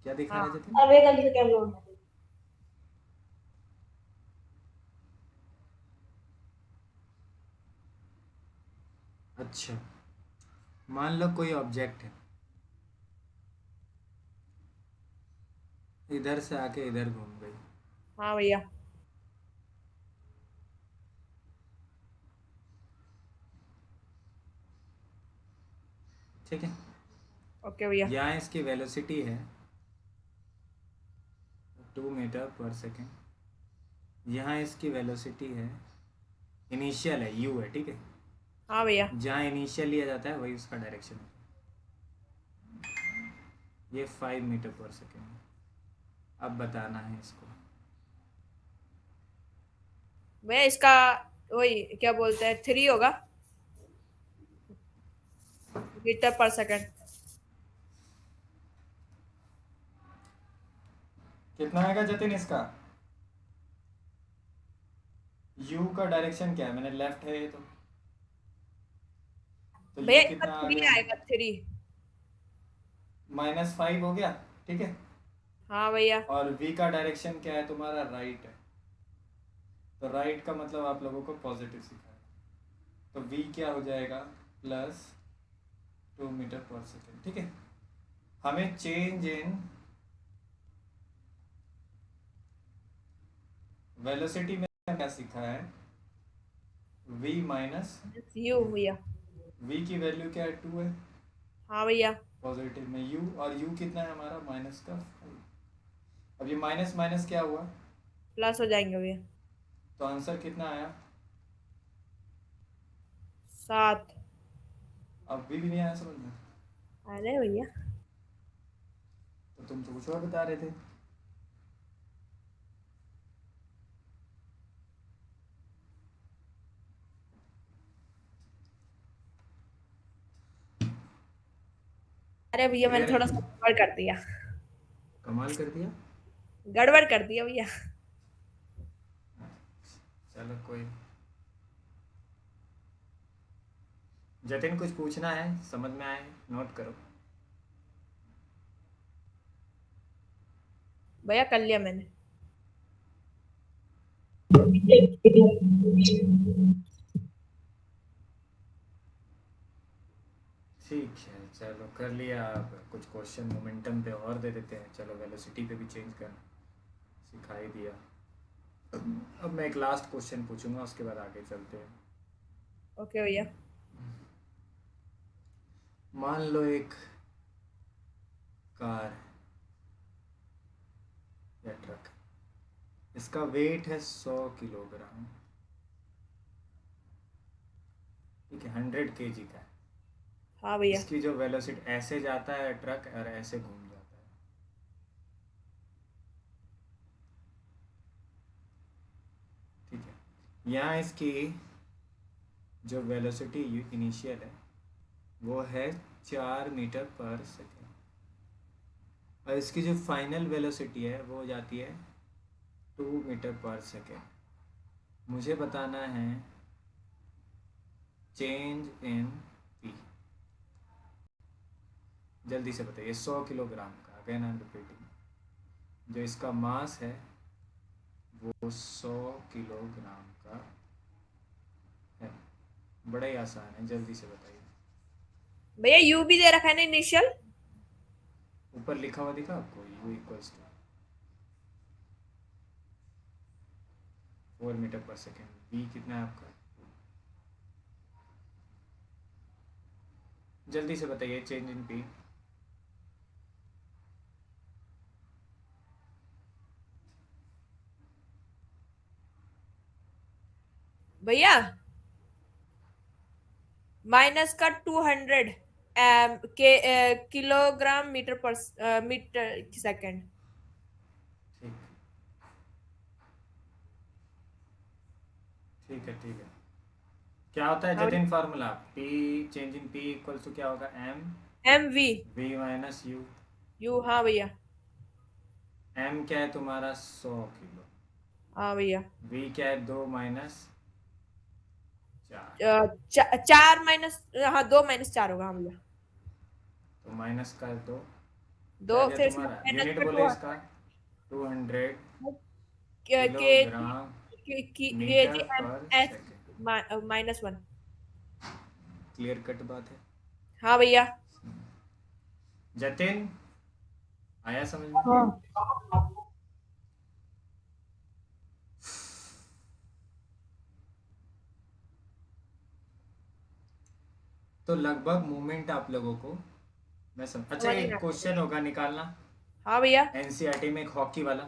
[SPEAKER 1] क्या दिखा रहा है
[SPEAKER 2] हाँ।
[SPEAKER 1] जतिन?
[SPEAKER 3] अबे गलती से कैमरा ऑन कर दिया।
[SPEAKER 1] अच्छा, मान लो कोई ऑब्जेक्ट है, इधर से आके इधर घूम गई।
[SPEAKER 2] हाँ भैया।
[SPEAKER 1] ठीक है,
[SPEAKER 2] ओके भैया।
[SPEAKER 1] यहाँ इसकी वेलोसिटी है 2 मीटर पर सेकेंड। यहाँ इसकी वेलोसिटी है, इनिशियल है u है, ठीक है।
[SPEAKER 2] हाँ भैया।
[SPEAKER 1] जहाँ इनिशियल लिया जाता है वही उसका डायरेक्शन है। ये 5 मीटर पर सेकेंड है। अब बताना है इसको।
[SPEAKER 2] भैया इसका वही क्या बोलते हैं, 3 होगा मीटर पर सेकंड।
[SPEAKER 1] कितना आएगा जतिन इसका? u का डायरेक्शन क्या है, मैंने लेफ्ट है ये तो
[SPEAKER 2] भैया
[SPEAKER 1] u
[SPEAKER 2] इसका
[SPEAKER 1] कितना आ
[SPEAKER 2] 3
[SPEAKER 1] गया?
[SPEAKER 2] आएगा, 3।
[SPEAKER 1] -5 हो गया, ठीक है।
[SPEAKER 2] हाँ भैया।
[SPEAKER 1] और v का डायरेक्शन क्या है तुम्हारा, राइट है। तो राइट का मतलब आप लोगों को पॉजिटिव सिखाया, तो v क्या हो जाएगा +2 मीटर पर सेकेंड, ठीक है। हमें चेंज इन वेलोसिटी में क्या सीखा है, v माइनस
[SPEAKER 2] यू भैया।
[SPEAKER 1] v की वैल्यू क्या है 2 है
[SPEAKER 2] हाँ भैया।
[SPEAKER 1] पॉजिटिव में u, और u कितना है हमारा -5। अब ये माइनस माइनस क्या हुआ,
[SPEAKER 2] प्लस हो जाएंगे भैया।
[SPEAKER 1] तो आंसर कितना आया?
[SPEAKER 2] 7।
[SPEAKER 1] अब भी नहीं आया समझ में?
[SPEAKER 2] अरे भैया।
[SPEAKER 1] तो तुम तो कुछ और बता रहे थे।
[SPEAKER 2] अरे भैया मैंने
[SPEAKER 1] क्लियर
[SPEAKER 2] थोड़ा
[SPEAKER 1] है?
[SPEAKER 2] सा गड़बड़ कर दिया।
[SPEAKER 1] कमाल कर दिया।
[SPEAKER 2] गड़बड़ कर दिया भैया।
[SPEAKER 1] चलो कोई। जतिन कुछ पूछना है, समझ में आए नोट करो।
[SPEAKER 2] भैया कर लिया मैंने।
[SPEAKER 1] ठीक है, चलो कर लिया। अब कुछ क्वेश्चन मोमेंटम पे और दे देते हैं। चलो वेलोसिटी पे भी चेंज कर सिखाई दिया। अब मैं एक लास्ट क्वेश्चन पूछूंगा, उसके बाद आगे चलते हैं।
[SPEAKER 2] ओके भैया।
[SPEAKER 1] मान लो एक कार या ट्रक, इसका वेट है 100 किलोग्राम, ठीक है, 100 kg का है।
[SPEAKER 2] हाँ भैया।
[SPEAKER 1] इसकी जो वेलोसिटी, ऐसे जाता है ट्रक और ऐसे घूम जाता है, ठीक है। यहाँ इसकी जो वेलोसिटी इनिशियल है वो है 4 मीटर पर सेकेंड, और इसकी जो फाइनल वेलोसिटी है वो हो जाती है 2 मीटर पर सेकेंड। मुझे बताना है चेंज इन पी। जल्दी से बताइए। 100 किलोग्राम का, अगेन आई एम रिपीटिंग, जो इसका मास है वो 100 किलोग्राम का है। बड़ा ही आसान है, जल्दी से बताइए।
[SPEAKER 2] भैया यू भी दे रखा है ना इनिशियल।
[SPEAKER 1] ऊपर लिखा हुआ दिखा आपको, u इक्वल्स टू 4 मीटर पर सेकेंड। v कितना है आपका? जल्दी से बताइए, चेंज इन p।
[SPEAKER 2] भैया माइनस का 200 के किलोग्राम मीटर पर मीटर सेकेंड।
[SPEAKER 1] ठीक, ठीक है, ठीक है। क्या होता है
[SPEAKER 2] हाँ
[SPEAKER 1] Jatin formula? p, change in p equals to क्या होगा? m
[SPEAKER 2] m v
[SPEAKER 1] v minus u।
[SPEAKER 2] U. हाँ भैया।
[SPEAKER 1] m क्या है तुम्हारा? 100 किलो।
[SPEAKER 2] हाँ भैया।
[SPEAKER 1] v क्या है? 2 माइनस 4।
[SPEAKER 2] 4 माइनस, हाँ 2 माइनस 4 होगा। हाँ भैया।
[SPEAKER 1] तो माइनस कर दो। क्या
[SPEAKER 2] दो
[SPEAKER 1] गया
[SPEAKER 2] फिर से
[SPEAKER 1] तुम्हारा?
[SPEAKER 2] माइनस
[SPEAKER 1] यूनिट
[SPEAKER 2] का
[SPEAKER 1] बोले इसका? 200
[SPEAKER 2] के
[SPEAKER 1] किलोग्राम
[SPEAKER 2] के जी
[SPEAKER 1] मीटर
[SPEAKER 2] एम
[SPEAKER 1] पर
[SPEAKER 2] एस
[SPEAKER 1] सेकेंड।
[SPEAKER 2] -1।
[SPEAKER 1] क्लियर कट बात है।
[SPEAKER 2] हाँ भैया।
[SPEAKER 1] जतिन, आया समझ में?
[SPEAKER 3] हाँ
[SPEAKER 1] तो लगभग मूवमेंट आप लोगों को मैं समझ। अच्छा,
[SPEAKER 2] समझ में
[SPEAKER 1] एक
[SPEAKER 2] आ
[SPEAKER 1] क्वेश्चन
[SPEAKER 2] गया।
[SPEAKER 1] होगा निकालना
[SPEAKER 2] हाँ भैया।
[SPEAKER 1] एनसीईआरटी में, एक हॉकी वाला।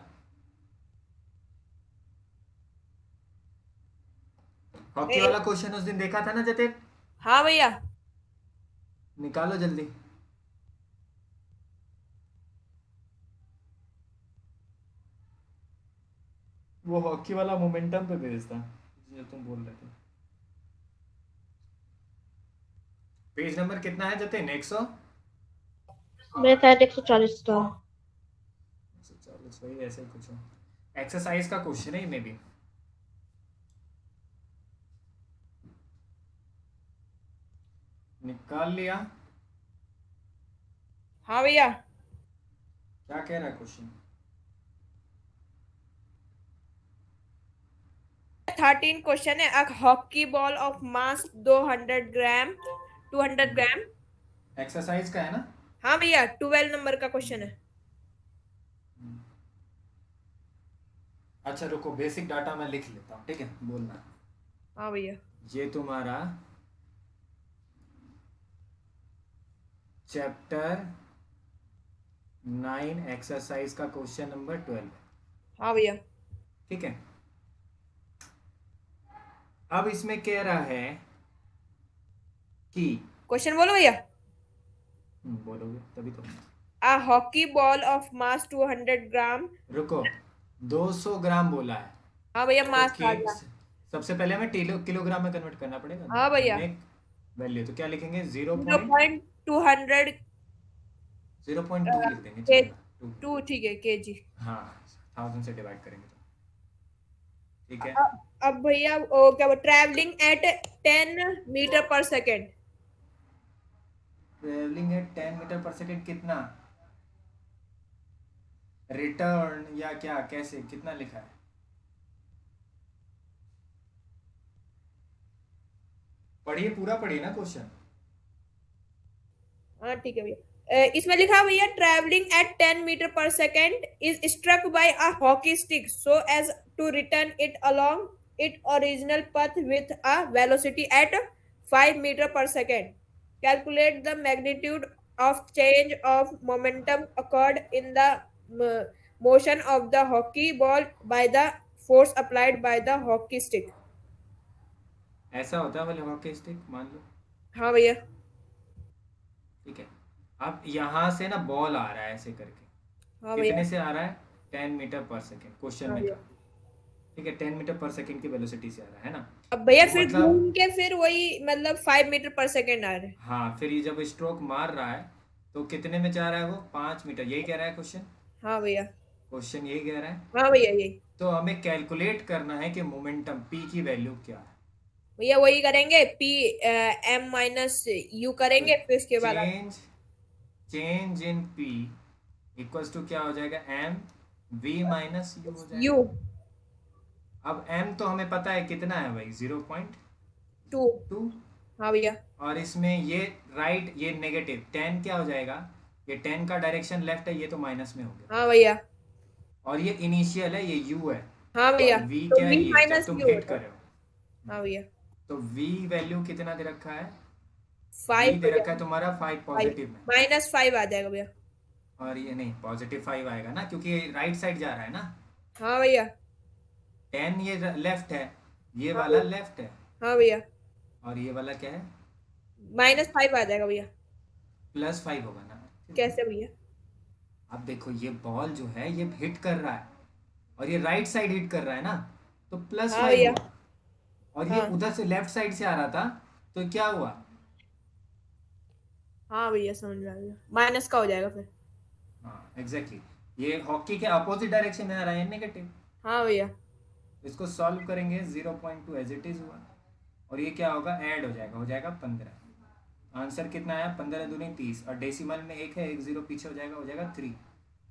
[SPEAKER 1] हॉकी
[SPEAKER 2] ए-
[SPEAKER 1] वाला क्वेश्चन उस दिन देखा था ना जतिन?
[SPEAKER 2] हाँ भैया।
[SPEAKER 1] निकालो जल्दी। वो हॉकी वाला मोमेंटम पे बेस्ड था जो तुम बोल रहे थे। पेज नंबर कितना है जतिन? 100?
[SPEAKER 3] मेरे शायद 140 था।
[SPEAKER 1] 140, वही ऐसे ही कुछ हो। एक्सरसाइज का क्वेश्चन है ये में भी। निकाल लिया?
[SPEAKER 2] हाँ भैया।
[SPEAKER 1] क्या कह रहा है क्वेश्चन?
[SPEAKER 2] 13 क्वेश्चन है। A hockey ball of mass 200 gram 200 gram.
[SPEAKER 1] Exercise का है ना?
[SPEAKER 2] हाँ भैया 12 नंबर का क्वेश्चन है।
[SPEAKER 1] अच्छा रुको, बेसिक डाटा मैं लिख लेता हूँ, ठीक है? बोलना।
[SPEAKER 2] हाँ भैया।
[SPEAKER 1] ये तुम्हारा चैप्टर 9 एक्सरसाइज का क्वेश्चन नंबर 12 है,
[SPEAKER 2] हाँ भैया।
[SPEAKER 1] ठीक है? अब इसमें कह रहा है कि
[SPEAKER 2] क्वेश्चन बोलो भैया।
[SPEAKER 1] बोलोगे तभी तो।
[SPEAKER 2] A hockey ball of mass 200 ग्राम।
[SPEAKER 1] रुको, 200 ग्राम बोला है
[SPEAKER 2] हाँ भैया
[SPEAKER 1] तो
[SPEAKER 2] मास आ
[SPEAKER 1] के
[SPEAKER 2] गया।
[SPEAKER 1] सबसे पहले हमें किलोग्राम में कन्वर्ट करना पड़ेगा
[SPEAKER 2] हाँ
[SPEAKER 1] ना।
[SPEAKER 2] भैया।
[SPEAKER 1] मेक वैल्यू तो क्या लिखेंगे? 0
[SPEAKER 2] zero
[SPEAKER 1] point
[SPEAKER 2] point two hundred
[SPEAKER 1] 0.2 लिख देंगे,
[SPEAKER 2] के
[SPEAKER 1] चलेगा। 2,
[SPEAKER 2] टू ठीक है के जी।
[SPEAKER 1] हाँ, 1000 से डिवाइड करेंगे तो ठीक है।
[SPEAKER 2] अब भैया वो क्या, ट्रैवलिंग एट 10 मीटर पर सेकेंड।
[SPEAKER 1] ट्रेवलिंग एट 10 मीटर पर सेकेंड कितना? रिटर्न या क्या, कैसे, कितना लिखा है? पढ़िए, पूरा पढ़िए ना क्वेश्चन।
[SPEAKER 2] हाँ ठीक है भैया। इसमें लिखा है भैया ट्रैवलिंग एट 10 मीटर पर second is struck by a hockey stick so as to return it along it original path with a velocity at 5 metre पर second. Calculate the magnitude of change of momentum accord in the motion of the hockey ball by the force applied by the hockey stick.
[SPEAKER 1] ऐसा होता है वाले hockey stick, मान लो,
[SPEAKER 2] हाँ भैया।
[SPEAKER 1] ठीक है? अब यहाँ से ना बॉल आ रहा है ऐसे करके,
[SPEAKER 2] हाँ
[SPEAKER 1] कितने
[SPEAKER 2] भैया।
[SPEAKER 1] से आ रहा है? 10 मीटर पर सेकेंड, क्वेश्चन
[SPEAKER 2] हाँ
[SPEAKER 1] में
[SPEAKER 2] भैया।
[SPEAKER 1] था, ठीक है? 10 मीटर पर सेकेंड की वेलोसिटी से आ रहा है ना?
[SPEAKER 2] अब भैया
[SPEAKER 1] तो
[SPEAKER 2] फिर
[SPEAKER 1] मतलब,
[SPEAKER 2] घूम के फिर वही मतलब 5 मीटर पर सेकेंड आ रहे हैं।
[SPEAKER 1] हाँ, फिर ये जब स्ट्रोक मार रहा है तो कितने में जा रहा है वो? 5 मीटर, यही कह रहा है क्वेश्चन।
[SPEAKER 2] हाँ भैया।
[SPEAKER 1] क्वेश्चन यही कह रहा है।
[SPEAKER 2] हाँ भैया यही।
[SPEAKER 1] तो हमें कैलकुलेट करना है कि मोमेंटम पी की वैल्यू क्या है।
[SPEAKER 2] भैया वही करेंगे पी एम माइनस यू
[SPEAKER 1] तो
[SPEAKER 2] करेंगे फिर उसके बाद
[SPEAKER 1] change in p equals to क्या हो जाएगा? एम वी माइनस यू हो
[SPEAKER 2] यू
[SPEAKER 1] जाएगा। अब एम तो हमें पता है कितना है भाई, 0.2।
[SPEAKER 2] 2। हाँ भैया।
[SPEAKER 1] और इसमें ये राइट, ये नेगेटिव 10 क्या हो जाएगा, ये 10 का डायरेक्शन लेफ्ट है, ये तो माइनस में हो गया।
[SPEAKER 2] हाँ भैया।
[SPEAKER 1] और ये इनिशियल है, ये यू है।
[SPEAKER 2] हाँ
[SPEAKER 1] और
[SPEAKER 2] भैया,
[SPEAKER 1] वी
[SPEAKER 2] तो
[SPEAKER 1] क्या है,
[SPEAKER 2] v
[SPEAKER 1] ये जब
[SPEAKER 2] माइनस
[SPEAKER 1] तुम
[SPEAKER 2] u
[SPEAKER 1] हिट
[SPEAKER 2] होता
[SPEAKER 1] कर
[SPEAKER 2] है।
[SPEAKER 1] रहे हो।
[SPEAKER 2] हाँ भैया,
[SPEAKER 1] तो वी वैल्यू कितना दे रखा है,
[SPEAKER 2] 5
[SPEAKER 1] वी दे
[SPEAKER 2] भैया।
[SPEAKER 1] रखा है तुम्हारा 5
[SPEAKER 2] 5
[SPEAKER 1] पॉजिटिव में।
[SPEAKER 2] -5 आ जाएगा भैया।
[SPEAKER 1] और ये नहीं, पॉजिटिव 5 आएगा ना, क्योंकि ये राइट साइड जा रहा है ना।
[SPEAKER 2] हाँ भैया।
[SPEAKER 1] 10 ये लेफ्ट है, ये
[SPEAKER 2] हाँ
[SPEAKER 1] वाला
[SPEAKER 2] भैया।
[SPEAKER 1] लेफ्ट है,
[SPEAKER 2] हाँ भैया,
[SPEAKER 1] और ये वाला क्या है,
[SPEAKER 2] -5 आ जाएगा भैया।
[SPEAKER 1] +5 होगा ना।
[SPEAKER 2] कैसे भैया?
[SPEAKER 1] अब देखो ये बॉल जो है ये हिट कर रहा है, और ये राइट साइड हिट कर रहा है ना, तो प्लस
[SPEAKER 2] हाँ
[SPEAKER 1] फाइव
[SPEAKER 2] भैया।
[SPEAKER 1] हुआ। और ये
[SPEAKER 2] हाँ।
[SPEAKER 1] उधर से लेफ्ट साइड से आ रहा था, तो क्या हुआ,
[SPEAKER 2] हाँ भैया, समझ में आ गया, माइनस का हो जाएगा फिर।
[SPEAKER 1] हाँ एग्जैक्टली, ये हॉकी के अपोजिट डायरेक्शन में आ रहा है, नेगेटिव।
[SPEAKER 2] हाँ भैया।
[SPEAKER 1] इसको सॉल्व करेंगे, 0.2 एज इट इज हुआ, और ये क्या होगा, ऐड हो जाएगा 15। आंसर कितना आया, 15 दूनी 30, और डेसिमल में एक है, एक जीरो पीछे हो जाएगा 3।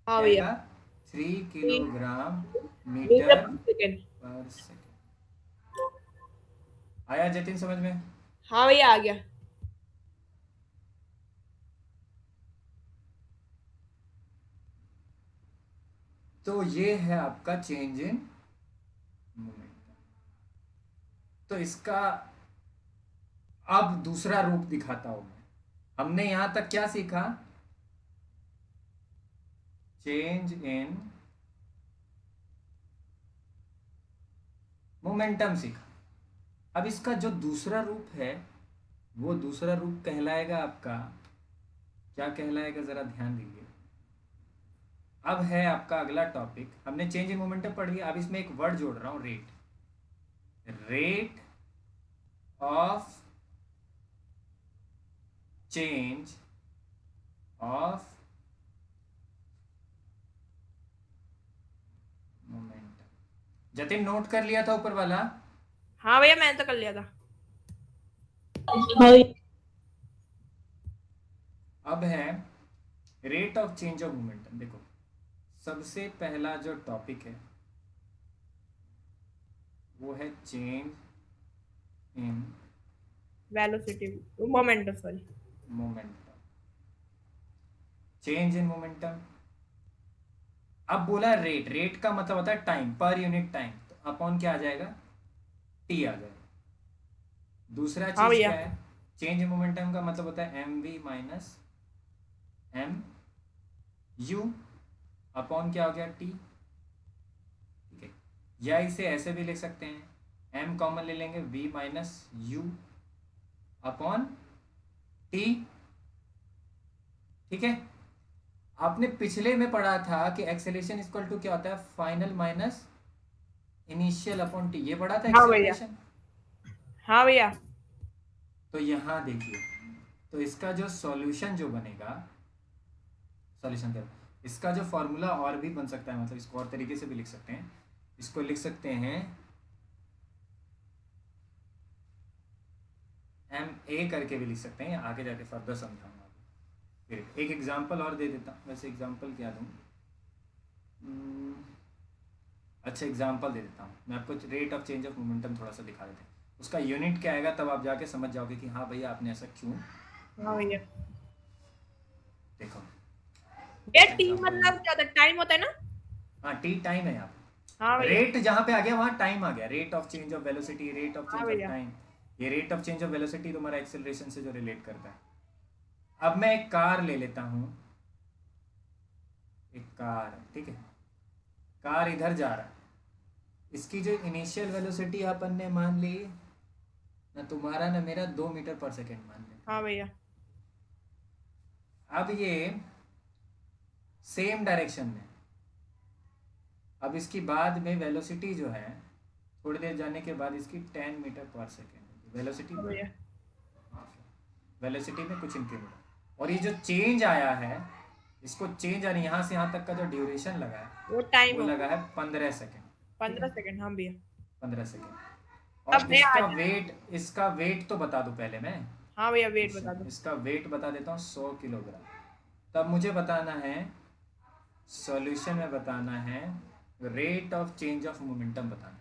[SPEAKER 2] हाँ
[SPEAKER 1] क्या
[SPEAKER 2] भैया।
[SPEAKER 1] आएगा, 3 किलोग्राम
[SPEAKER 2] मीटर
[SPEAKER 1] मीटर
[SPEAKER 2] पर सेकेंड।
[SPEAKER 1] पर सेकेंड। आया जतिन समझ में।
[SPEAKER 2] हाँ भैया, आ गया।
[SPEAKER 1] तो ये है आपका चेंज इन मोमेंटम। तो इसका अब दूसरा रूप दिखाता हूं मैं। हमने यहां तक क्या सीखा, चेंज इन मोमेंटम सीखा। अब इसका जो दूसरा रूप है, वो दूसरा रूप कहलाएगा आपका, क्या कहलाएगा जरा ध्यान दीजिए। अब है आपका अगला टॉपिक, हमने चेंज इन मोमेंटम पढ़ लिया, अब इसमें एक वर्ड जोड़ रहा हूं, rate. Rate of change of momentum. Jatin note कर लिया था ऊपर वाला।
[SPEAKER 2] हाँ भैया, मैंने तो कर लिया था।
[SPEAKER 3] हाँ भैया।
[SPEAKER 1] अब है rate of change of momentum. देखो सबसे पहला जो टॉपिक है वो है change in
[SPEAKER 2] velocity, momentum, sorry.
[SPEAKER 1] Momentum. Change in momentum. अब बोला रेट, रेट का मतलब होता है टाइम, पर यूनिट टाइम, तो अपॉन क्या आ जाएगा, टी आ जाएगा। दूसरा
[SPEAKER 2] हाँ
[SPEAKER 1] चीज
[SPEAKER 2] भैया।
[SPEAKER 1] क्या है, चेंज इन मोमेंटम का मतलब होता है m v minus m u upon क्या हो गया, टी। ठीक है, या इसे ऐसे भी लिख सकते हैं, एम कॉमन ले लेंगे, v minus u upon t. ठीक है, आपने पिछले में पढ़ा था कि एक्सेलरेशन इक्वल टू क्या होता है, final minus initial upon T, ये पढ़ा था
[SPEAKER 2] हाँ भैया।
[SPEAKER 1] एक्सेलरेशन।
[SPEAKER 2] हाँ भैया।
[SPEAKER 1] तो यहाँ देखिए, तो इसका जो सॉल्यूशन जो बनेगा, सॉल्यूशन क्या, इसका जो फॉर्मूला और भी बन सकता है, मतलब इसको और तरीके से भी लिख सकते हैं। इसको लिख सकते हैं एम ए करके भी लिख सकते हैं, आगे जाके फर्दर समझाऊंगा। फिर एक एग्जांपल और दे देता हूँ, वैसे एग्जांपल क्या दूँ, अच्छा एग्जांपल दे देता हूँ मैं आपको, rate of change of momentum थोड़ा सा दिखा देते हैं, उसका यूनिट क्या आएगा, तब आप जाके समझ जाओगे कि हाँ भैया आपने ऐसा क्यों।
[SPEAKER 2] हाँ भैया।
[SPEAKER 1] देखो
[SPEAKER 2] ये टी मतलब क्या होता है, टाइम होता है ना?
[SPEAKER 1] हाँ, टी टाइम है यहाँ पे।
[SPEAKER 2] हाँ भैया।
[SPEAKER 1] रेट जहाँ पे आ गया वहाँ टाइम आ गया, rate of change of velocity, rate of
[SPEAKER 2] हाँ
[SPEAKER 1] चेंज ऑफ
[SPEAKER 2] भैया।
[SPEAKER 1] टाइम। ये rate of change of velocity तुम्हारा एक्सेलरेशन से जो रिलेट करता है। अब मैं एक कार ले लेता हूँ, एक कार, ठीक है, कार इधर जा रहा है, इसकी जो इनिशियल वेलोसिटी अपन ने मान ली ना, तुम्हारा ना मेरा 2 मीटर पर सेकेंड मान ले।
[SPEAKER 2] हाँ भैया।
[SPEAKER 1] अब ये सेम डायरेक्शन में, अब इसकी बाद में वेलोसिटी जो है, थोड़ी देर जाने के बाद इसकी 10 मीटर पर सेकेंड वेलोसिटी
[SPEAKER 2] हाँ
[SPEAKER 1] बढ़,
[SPEAKER 2] भैया।
[SPEAKER 1] वेलोसिटी में कुछ इंक्रीमेंट। और ये जो चेंज आया है, इसको चेंज आ रही, यहाँ से यहाँ तक का जो ड्यूरेशन लगा है
[SPEAKER 2] वो टाइम
[SPEAKER 1] वो
[SPEAKER 2] हो,
[SPEAKER 1] लगा है 15 सेकेंड। ठीक
[SPEAKER 2] 15
[SPEAKER 1] है,
[SPEAKER 2] सेकेंड। हाँ भैया।
[SPEAKER 1] 15 सेकेंड।
[SPEAKER 2] अब
[SPEAKER 1] और
[SPEAKER 2] मैं
[SPEAKER 1] इसका
[SPEAKER 2] आज।
[SPEAKER 1] वेट, इसका वेट तो बता दूं पहले मैं,
[SPEAKER 2] हाँ भैया, वेट बता दो।
[SPEAKER 1] इसका वेट बता देता हूँ, 100 किलोग्राम। तब मुझे बताना है, सॉल्यूशन में बताना है, rate of change of momentum बताना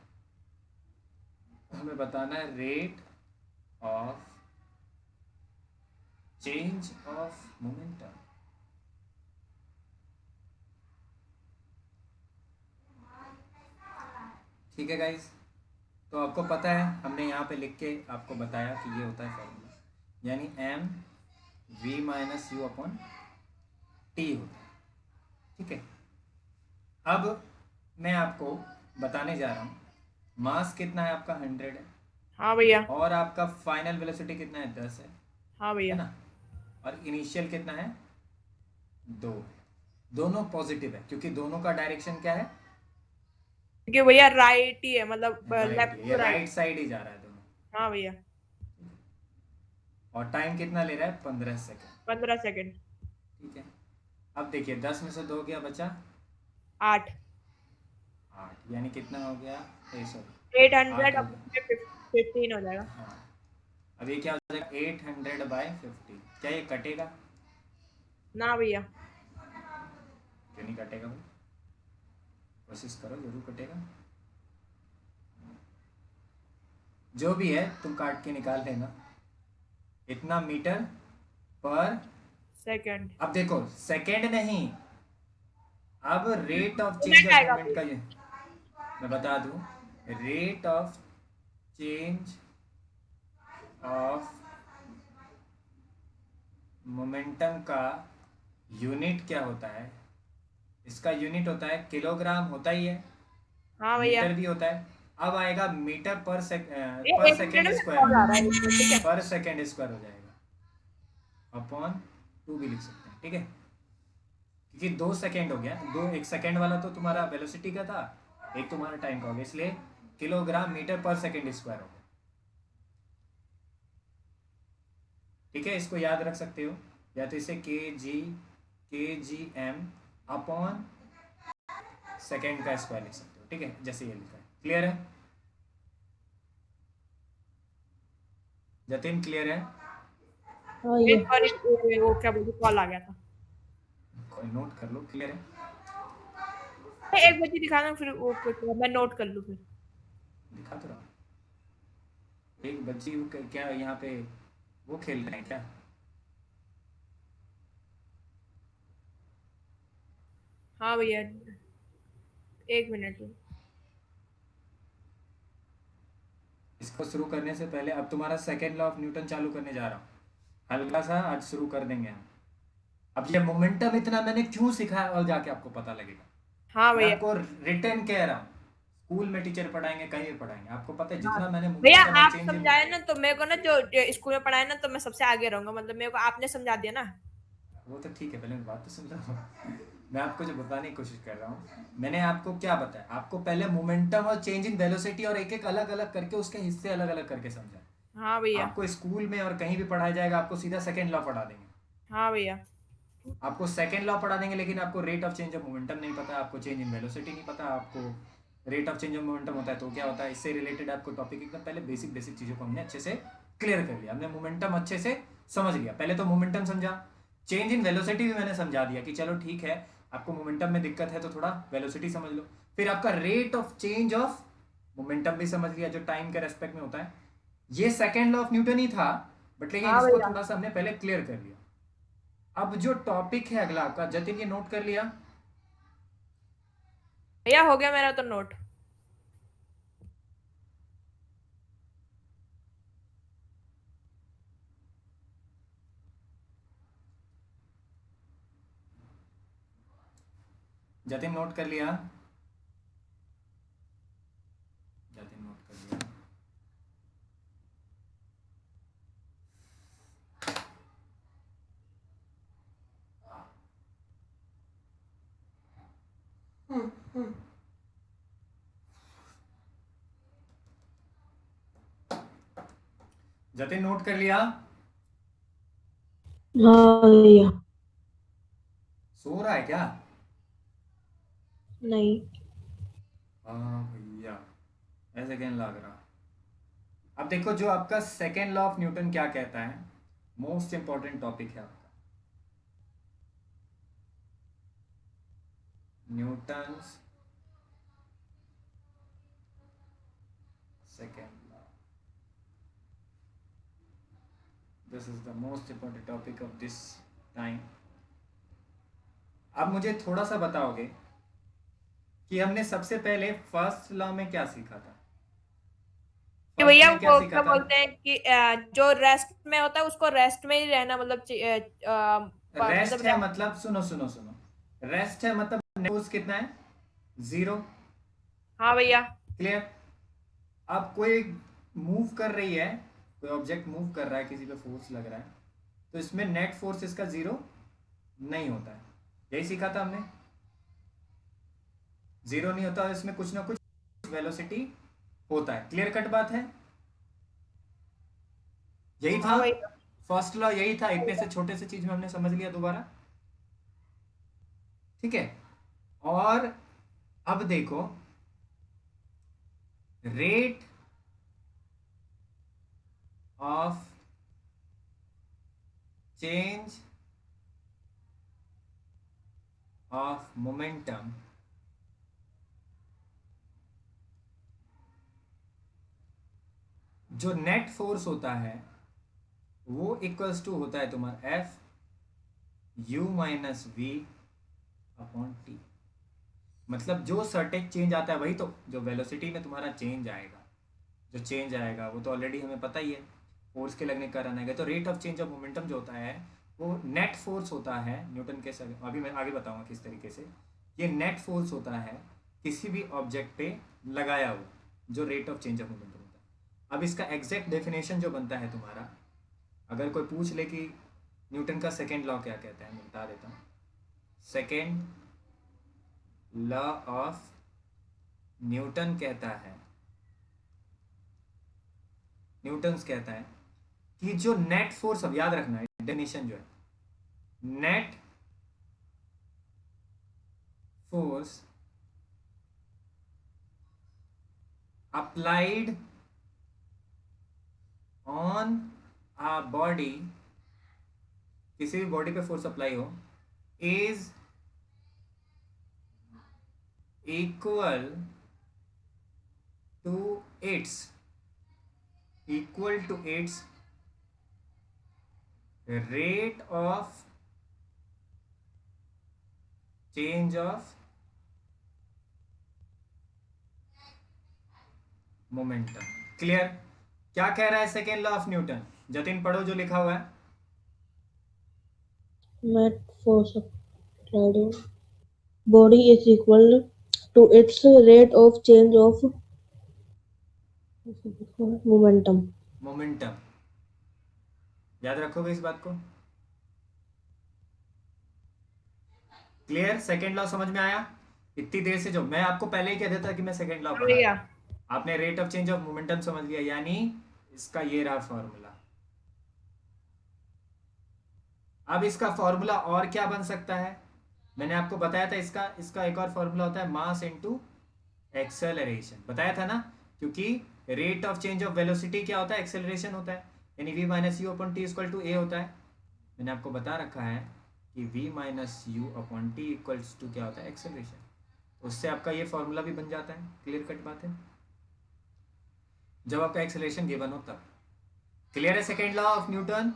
[SPEAKER 1] है। हमें बताना है rate of change of momentum. ठीक है गाइस, तो आपको पता है हमने यहाँ पे लिख के आपको बताया कि ये होता है फॉर्मूला, यानी m v minus u upon t होता है। ठीक है, अब मैं आपको बताने जा रहा हूँ, मास कितना है आपका 100 है,
[SPEAKER 2] हाँ भैया।
[SPEAKER 1] और आपका फाइनल वेलोसिटी कितना है 10
[SPEAKER 2] हाँ
[SPEAKER 1] है
[SPEAKER 2] भैया।
[SPEAKER 1] ना, और इनिशियल कितना है 2 है। दोनों पॉजिटिव है क्योंकि दोनों का डायरेक्शन क्या है,
[SPEAKER 2] क्योंकि भैया राइट ही है, मतलब
[SPEAKER 1] राइट,
[SPEAKER 2] लेफ्ट
[SPEAKER 1] ये
[SPEAKER 2] टू राइट।
[SPEAKER 1] राइट साइड ही जा रहा है दोनों।
[SPEAKER 2] हाँ भैया।
[SPEAKER 1] और टाइम कितना ले रहा है, 15 सेकेंड।
[SPEAKER 2] 15 सेकेंड।
[SPEAKER 1] ठीक है, अब देखिए 10 में से 2 गया, बचा
[SPEAKER 2] 8।
[SPEAKER 1] 8, यानी कितना हो गया, सॉरी 8
[SPEAKER 2] 800
[SPEAKER 1] हो
[SPEAKER 2] अपॉन
[SPEAKER 1] गया।
[SPEAKER 2] 15 हो जाएगा।
[SPEAKER 1] हाँ, अब ये क्या हो जाएगा, 800/50। क्या ये कटेगा,
[SPEAKER 2] ना भैया।
[SPEAKER 1] क्यों नहीं कटेगा भाई, कोशिश करो, जरूर कटेगा। जो भी है तुम काट के निकाल लेना, इतना मीटर पर।
[SPEAKER 2] सेकेंड।
[SPEAKER 1] अब देखो सेकेंड नहीं, अब rate of change
[SPEAKER 2] minute
[SPEAKER 1] of
[SPEAKER 2] आएगा
[SPEAKER 1] मोमेंट का
[SPEAKER 2] भैया।
[SPEAKER 1] ये मैं बता दूं, rate of change of momentum का यूनिट क्या होता है, इसका यूनिट होता है किलोग्राम, होता ही है,
[SPEAKER 2] हाँ भैया।
[SPEAKER 1] मीटर भी होता है। अब आएगा मीटर पर
[SPEAKER 2] ये
[SPEAKER 1] पर
[SPEAKER 2] 1 मिनट
[SPEAKER 1] सेकेंड
[SPEAKER 2] में
[SPEAKER 1] स्क्वायर,
[SPEAKER 2] कॉल आ रहा है मुझे, ठीक है।
[SPEAKER 1] पर सेकेंड स्क्वायर हो जाएगा, अपॉन 2 भी लिख सकते हैं। ठीक है, क्योंकि 2 सेकेंड हो गया, दो, 1 सेकेंड वाला तो तुम्हारा वेलोसिटी का था, एक तुम्हारा टाइम का हो गया, इसलिए किलोग्राम मीटर पर सेकेंड स्क्वायर हो गया। ठीक है, इसको याद रख सकते हो, या तो इसे के जी एम अपॉन सेकेंड का स्क्वायर लिख सकते हो। ठीक है, जैसे ये लिखा है, क्लियर है जतिन, क्लियर है?
[SPEAKER 3] हाँ ये
[SPEAKER 2] सॉरी, वो क्या बोलते, कॉल आ गया था।
[SPEAKER 1] कोई नोट कर लो, क्लियर है?
[SPEAKER 2] 1 बजे दिखाना, फिर वो मैं नोट कर लूँ फिर।
[SPEAKER 1] दिखा तो रहा हूँ। एक बच्ची क्या यहाँ पे वो खेल रहे हैं क्या?
[SPEAKER 2] हाँ भैया, 1 मिनट।
[SPEAKER 1] इसको शुरू करने से पहले अब तुम्हारा सेकेंड लॉ ऑफ न्यूटन चालू करने जा रहा हूँ, हल्का सा आज शुरू कर देंगे हम। अब ये मोमेंटम इतना मैंने क्यों सिखाया, और जाके आपको पता लगेगा।
[SPEAKER 2] हाँ
[SPEAKER 1] मैं
[SPEAKER 2] भैया।
[SPEAKER 1] आपको रिटर्न कह रहा हूँ, स्कूल में टीचर पढ़ाएंगे, कहीं भी पढ़ाएंगे, आपको पता है
[SPEAKER 2] हाँ
[SPEAKER 1] जितना मैंने
[SPEAKER 2] भैया,
[SPEAKER 1] मोमेंटम और
[SPEAKER 2] आप
[SPEAKER 1] चेंज इन।
[SPEAKER 2] समझाए ना तो मेरे को ना, जो स्कूल में पढ़ाए ना तो मैं सबसे आगे रहूंगा, मतलब मेरे को आपने समझा दिया ना।
[SPEAKER 1] वो तो ठीक है, पहले मेरी बात तो सुन लो। मैं आपको जो बताने की कोशिश कर रहा हूँ, मैंने आपको क्या बताया, आपको पहले मोमेंटम और चेंज इन वेलोसिटी और एक एक अलग अलग करके उसके हिस्से अलग अलग करके समझा।
[SPEAKER 2] हाँ भैया।
[SPEAKER 1] आपको स्कूल में और कहीं भी पढ़ाया जाएगा, आपको सीधा सेकेंड लॉ पढ़ा देंगे।
[SPEAKER 2] हाँ भैया।
[SPEAKER 1] आपको सेकेंड लॉ पढ़ा देंगे, लेकिन आपको rate of change of momentum नहीं पता, आपको चेंज इन वेलोसिटी नहीं पता, आपको rate of change of momentum होता है तो क्या होता है, इससे रिलेटेड आपको टॉपिक एकदम पहले बेसिक बेसिक चीज़ों को हमने अच्छे से क्लियर कर लिया, हमने मोमेंटम अच्छे से समझ लिया। पहले तो मोमेंटम समझा, चेंज इन वेलोसिटी भी मैंने समझा दिया कि चलो ठीक है, आपको मोमेंटम में दिक्कत है तो थोड़ा वेलोसिटी समझ लो। फिर आपका rate of change of momentum भी समझ लिया, जो टाइम के रेस्पेक्ट में होता है। ये सेकेंड लॉ ऑफ न्यूटन ही था, बट लेकिन
[SPEAKER 2] हाँ
[SPEAKER 1] इसको
[SPEAKER 2] भैया।
[SPEAKER 1] थोड़ा सा हमने पहले क्लियर कर लिया। अब जो टॉपिक है अगला आपका, जतिन ये नोट कर लिया?
[SPEAKER 2] भैया हो गया मेरा तो नोट।
[SPEAKER 1] जतिन नोट कर लिया? जतिन नोट कर लिया? जतिन नोट कर लिया?
[SPEAKER 3] हाँ भैया।
[SPEAKER 1] सो रहा है क्या?
[SPEAKER 3] नहीं।
[SPEAKER 1] हाँ भैया, ऐसे कहने लग रहा। अब देखो, जो आपका सेकेंड लॉ ऑफ न्यूटन क्या कहता है, मोस्ट इंपॉर्टेंट टॉपिक है आपका, Newton's second law. This is the most important topic of this time. अब मुझे थोड़ा सा बताओगे कि हमने सबसे पहले फर्स्ट लॉ में क्या सीखा था?
[SPEAKER 2] कि
[SPEAKER 1] फर्स्ट
[SPEAKER 2] भैया
[SPEAKER 1] में क्या
[SPEAKER 2] वो
[SPEAKER 1] सीखा
[SPEAKER 2] क्या
[SPEAKER 1] था?
[SPEAKER 2] बोलते हैं कि जो रेस्ट में होता है उसको रेस्ट में ही रहना मतलब
[SPEAKER 1] रेस्ट
[SPEAKER 2] मतलब
[SPEAKER 1] है मतलब, सुनो सुनो सुनो, रेस्ट है मतलब फोर्स कितना है? 0।
[SPEAKER 2] हाँ भैया।
[SPEAKER 1] क्लियर? अब कोई मूव कर रही है, कोई ऑब्जेक्ट मूव कर रहा है, किसी पे फोर्स लग रहा है, तो इसमें नेट फोर्स इसका 0 नहीं होता है। यही सीखा था हमने, 0 नहीं होता, इसमें कुछ ना कुछ वेलोसिटी होता है। क्लियर कट बात है? यही था
[SPEAKER 2] हाँ भैया।
[SPEAKER 1] फर्स्ट लॉ, यही था। इतने से छोटे से चीज में हमने समझ लिया दोबारा। ठीक है, और अब देखो, rate of change of momentum जो नेट फोर्स होता है वो इक्वल्स टू होता है तुम्हारा f u minus v upon t. मतलब जो सर्टेन चेंज आता है वही तो, जो वेलोसिटी में तुम्हारा चेंज आएगा, जो चेंज आएगा वो तो ऑलरेडी हमें पता ही है, फोर्स के लगने के कारण आएगा। तो rate of change of momentum जो होता है वो नेट फोर्स होता है न्यूटन के अभी मैं आगे बताऊंगा किस तरीके से। ये नेट फोर्स होता है किसी भी ऑब्जेक्ट पे लगाया हुआ, जो rate of change of momentum होता है। अब इसका एग्जैक्ट डेफिनेशन जो बनता है तुम्हारा, अगर कोई पूछ ले कि न्यूटन का सेकेंड लॉ क्या कहता है, मैं बता देता हूँ। सेकेंड लॉ ऑफ न्यूटन कहता है, न्यूटन्स कहता है कि जो नेट फोर्स, अब याद रखना है डेफिनेशन जो है, net force applied on a body, किसी भी बॉडी पे फोर्स अप्लाई हो, is equal to its rate of change of momentum. Clear? क्या कह रहा है second law of Newton? Jatin पढ़ो जो लिखा हुआ है।
[SPEAKER 3] Net force applied on body is equal to its rate of change of momentum.
[SPEAKER 1] Momentum, याद रखोगे इस बात को? क्लियर? सेकेंड लॉ समझ में आया? इतनी देर से जो मैं आपको पहले ही कह देता कि मैं सेकेंड लॉ
[SPEAKER 2] हाँ
[SPEAKER 1] पढ़ा
[SPEAKER 2] भैया।
[SPEAKER 1] रहा हूं, आपने rate of change of momentum समझ लिया, यानी इसका ये रहा फॉर्मूला। अब इसका फॉर्मूला और क्या बन सकता है? मैंने आपको बताया था इसका इसका एक और फॉर्मूला होता है मास इनटू एक्सेलरेशन, बताया था ना, क्योंकि rate of change of velocity क्या होता है? एक्सेलरेशन होता है, यानी v minus u upon t equal to a होता है। मैंने आपको बता रखा है कि v minus u upon t equals to क्या होता है? एक्सेलरेशन। उससे आपका ये फॉर्मूला भी बन जाता है। क्लियर कट बात है? जब आपका एक्सेलरेशन गिवन हो तब। क्लियर है सेकेंड लॉ ऑफ न्यूटन?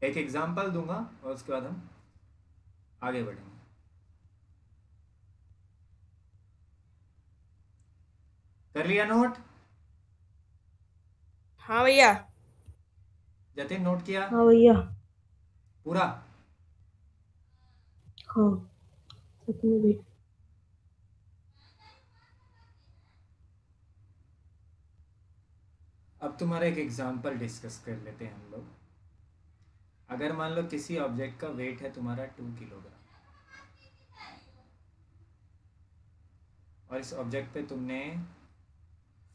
[SPEAKER 1] एक एग्जांपल दूंगा और उसके बाद हम आगे बढ़ेंगे। कर लिया नोट?
[SPEAKER 2] हाँ भैया।
[SPEAKER 1] जतिन नोट किया
[SPEAKER 3] हाँ भैया।
[SPEAKER 1] पूरा?
[SPEAKER 3] हाँ सपने भी।
[SPEAKER 1] अब तुम्हारा एक एग्जांपल डिस्कस कर लेते हैं हम लोग। अगर मान लो किसी ऑब्जेक्ट का वेट है तुम्हारा 2 किलोग्राम, और इस ऑब्जेक्ट पे तुमने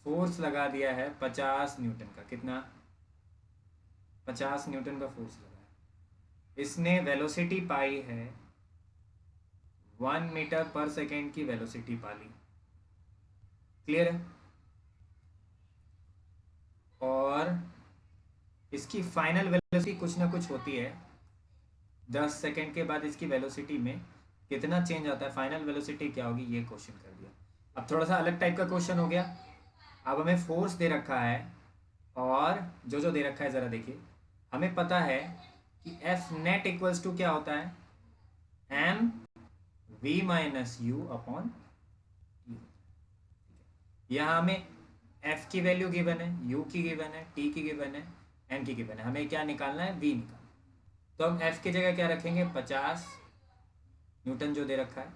[SPEAKER 1] फोर्स लगा दिया है 50 न्यूटन का। कितना? 50 न्यूटन का फोर्स लगा है। इसने वेलोसिटी पाई है 1 मीटर पर सेकेंड की वेलोसिटी पाली। क्लियर है? और इसकी फाइनल वेलोसिटी कुछ ना कुछ होती है, 10 सेकेंड के बाद इसकी वेलोसिटी में कितना चेंज आता है, फाइनल वेलोसिटी क्या होगी, ये क्वेश्चन कर दिया। अब थोड़ा सा अलग टाइप का क्वेश्चन हो गया। अब हमें फोर्स दे रखा है और जो दे रखा है ज़रा देखिए, हमें पता है कि एफ नेट इक्वल्स टू क्या होता है, m v minus u upon u. यहाँ हमें एफ की वैल्यू गिवन है, यू की गिवन है, टी की गिवन है, एम की गिवन है, हमें क्या निकालना है, वी निकालना। तो हम एफ की जगह क्या रखेंगे, 50 न्यूटन जो दे रखा है।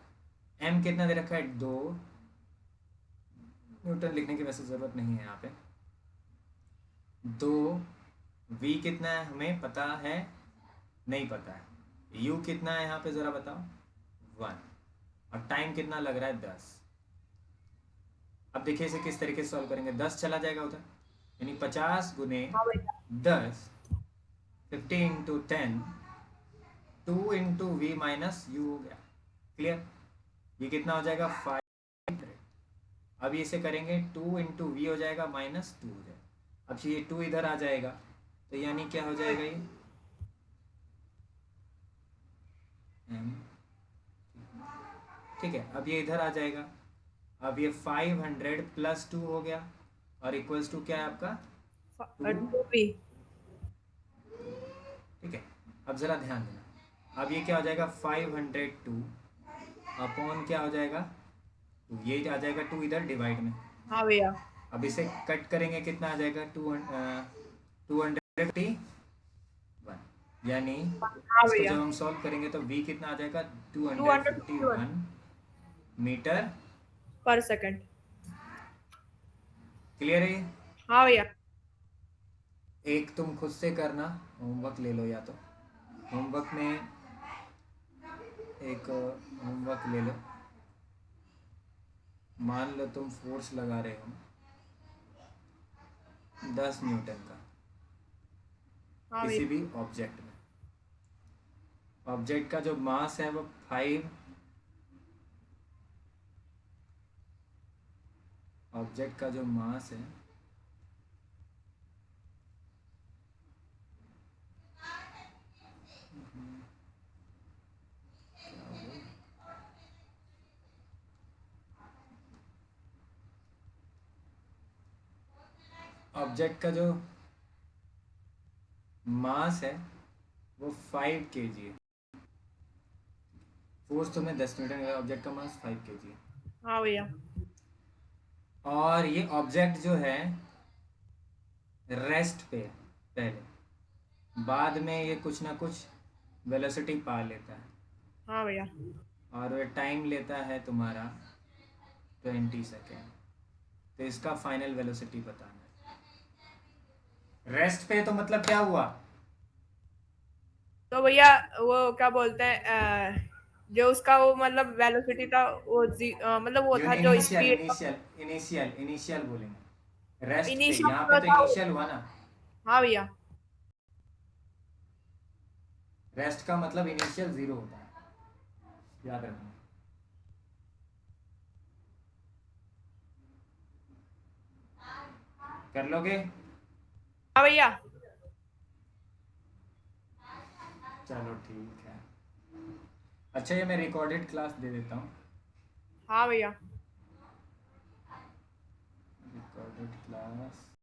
[SPEAKER 1] एम कितना दे रखा है, 2 न्यूटन, लिखने की वैसे ज़रूरत नहीं है यहाँ पे। 2 वी कितना है हमें पता है, नहीं पता है। यू कितना है यहाँ पे ज़रा बताओ, 1। और टाइम कितना लग रहा है, 10। अब देखिए इसे किस तरीके से सॉल्व करेंगे, 10 चला जाएगा उधर, यानी 50 गुने
[SPEAKER 2] हाँ भैया
[SPEAKER 1] 10, 50 into 10, 2 into v minus u हो गया। क्लियर, ये कितना हो जाएगा, 500। अब ये इसे करेंगे, 2 इंटू वी हो जाएगा माइनस 2 हो जाएगा। अब ये 2 इधर आ जाएगा, तो यानी क्या हो जाएगा, ये M, ठीक है। अब ये इधर आ जाएगा, अब ये 500 प्लस 2 हो गया, और इक्वल्स टू क्या है आपका, 2।
[SPEAKER 2] 2v।
[SPEAKER 1] ठीक है, अब ज़रा ध्यान देना, अब ये क्या हो जाएगा, 502 अपॉन क्या हो जाएगा, 2। ये आ जाएगा 2 इधर डिवाइड में।
[SPEAKER 2] हाँ भैया
[SPEAKER 1] अब इसे कट करेंगे, कितना आ जाएगा, 251, यानी
[SPEAKER 2] हाँ
[SPEAKER 1] इसको
[SPEAKER 2] भैया
[SPEAKER 1] जब हम सॉल्व करेंगे तो v कितना आ जाएगा,
[SPEAKER 2] 251
[SPEAKER 1] 251 मीटर।
[SPEAKER 2] पर सेकंड।
[SPEAKER 1] क्लियर है।
[SPEAKER 2] हाँ भैया
[SPEAKER 1] एक तुम खुद से करना, होमवर्क ले लो, या तो होमवर्क में एक होमवर्क ले लो। मान लो तुम फोर्स लगा रहे हो 10 न्यूटन का
[SPEAKER 2] हाँ
[SPEAKER 1] किसी
[SPEAKER 2] भैया
[SPEAKER 1] भी ऑब्जेक्ट में। ऑब्जेक्ट का जो मास है वो 5, ऑब्जेक्ट का जो मास है ऑब्जेक्ट का जो मास है वो 5 kg है। फोर्स तुम्हें 10 न्यूटन है, ऑब्जेक्ट का मास 5 kg है।
[SPEAKER 2] हाँ भैया
[SPEAKER 1] और ये ऑब्जेक्ट जो है रेस्ट पे है पहले, बाद में ये कुछ ना कुछ वेलोसिटी पा लेता है,
[SPEAKER 2] हाँ भैया
[SPEAKER 1] और वो टाइम लेता है तुम्हारा 20 सेकेंड। तो इसका फाइनल वेलोसिटी बताना है। रेस्ट पे तो मतलब क्या हुआ,
[SPEAKER 2] तो भैया वो क्या बोलते हैं जो उसका वो मतलब वेलोसिटी था वो मतलब वो था जो
[SPEAKER 1] initial
[SPEAKER 2] speed
[SPEAKER 1] initial initial initial बोलेंगे रेस्ट पे,
[SPEAKER 2] इनिशियल
[SPEAKER 1] यहाँ पे
[SPEAKER 2] जो
[SPEAKER 1] तो
[SPEAKER 2] था
[SPEAKER 1] इनिशियल हुआ ना।
[SPEAKER 2] हाँ भैया
[SPEAKER 1] रेस्ट का मतलब इनिशियल 0 होता है, याद रखना। कर लोगे,
[SPEAKER 2] हाँ भैया
[SPEAKER 1] चलो ठीक है। अच्छा ये मैं रिकॉर्डेड क्लास दे देता हूँ,
[SPEAKER 2] हाँ भैया
[SPEAKER 1] रिकॉर्डेड क्लास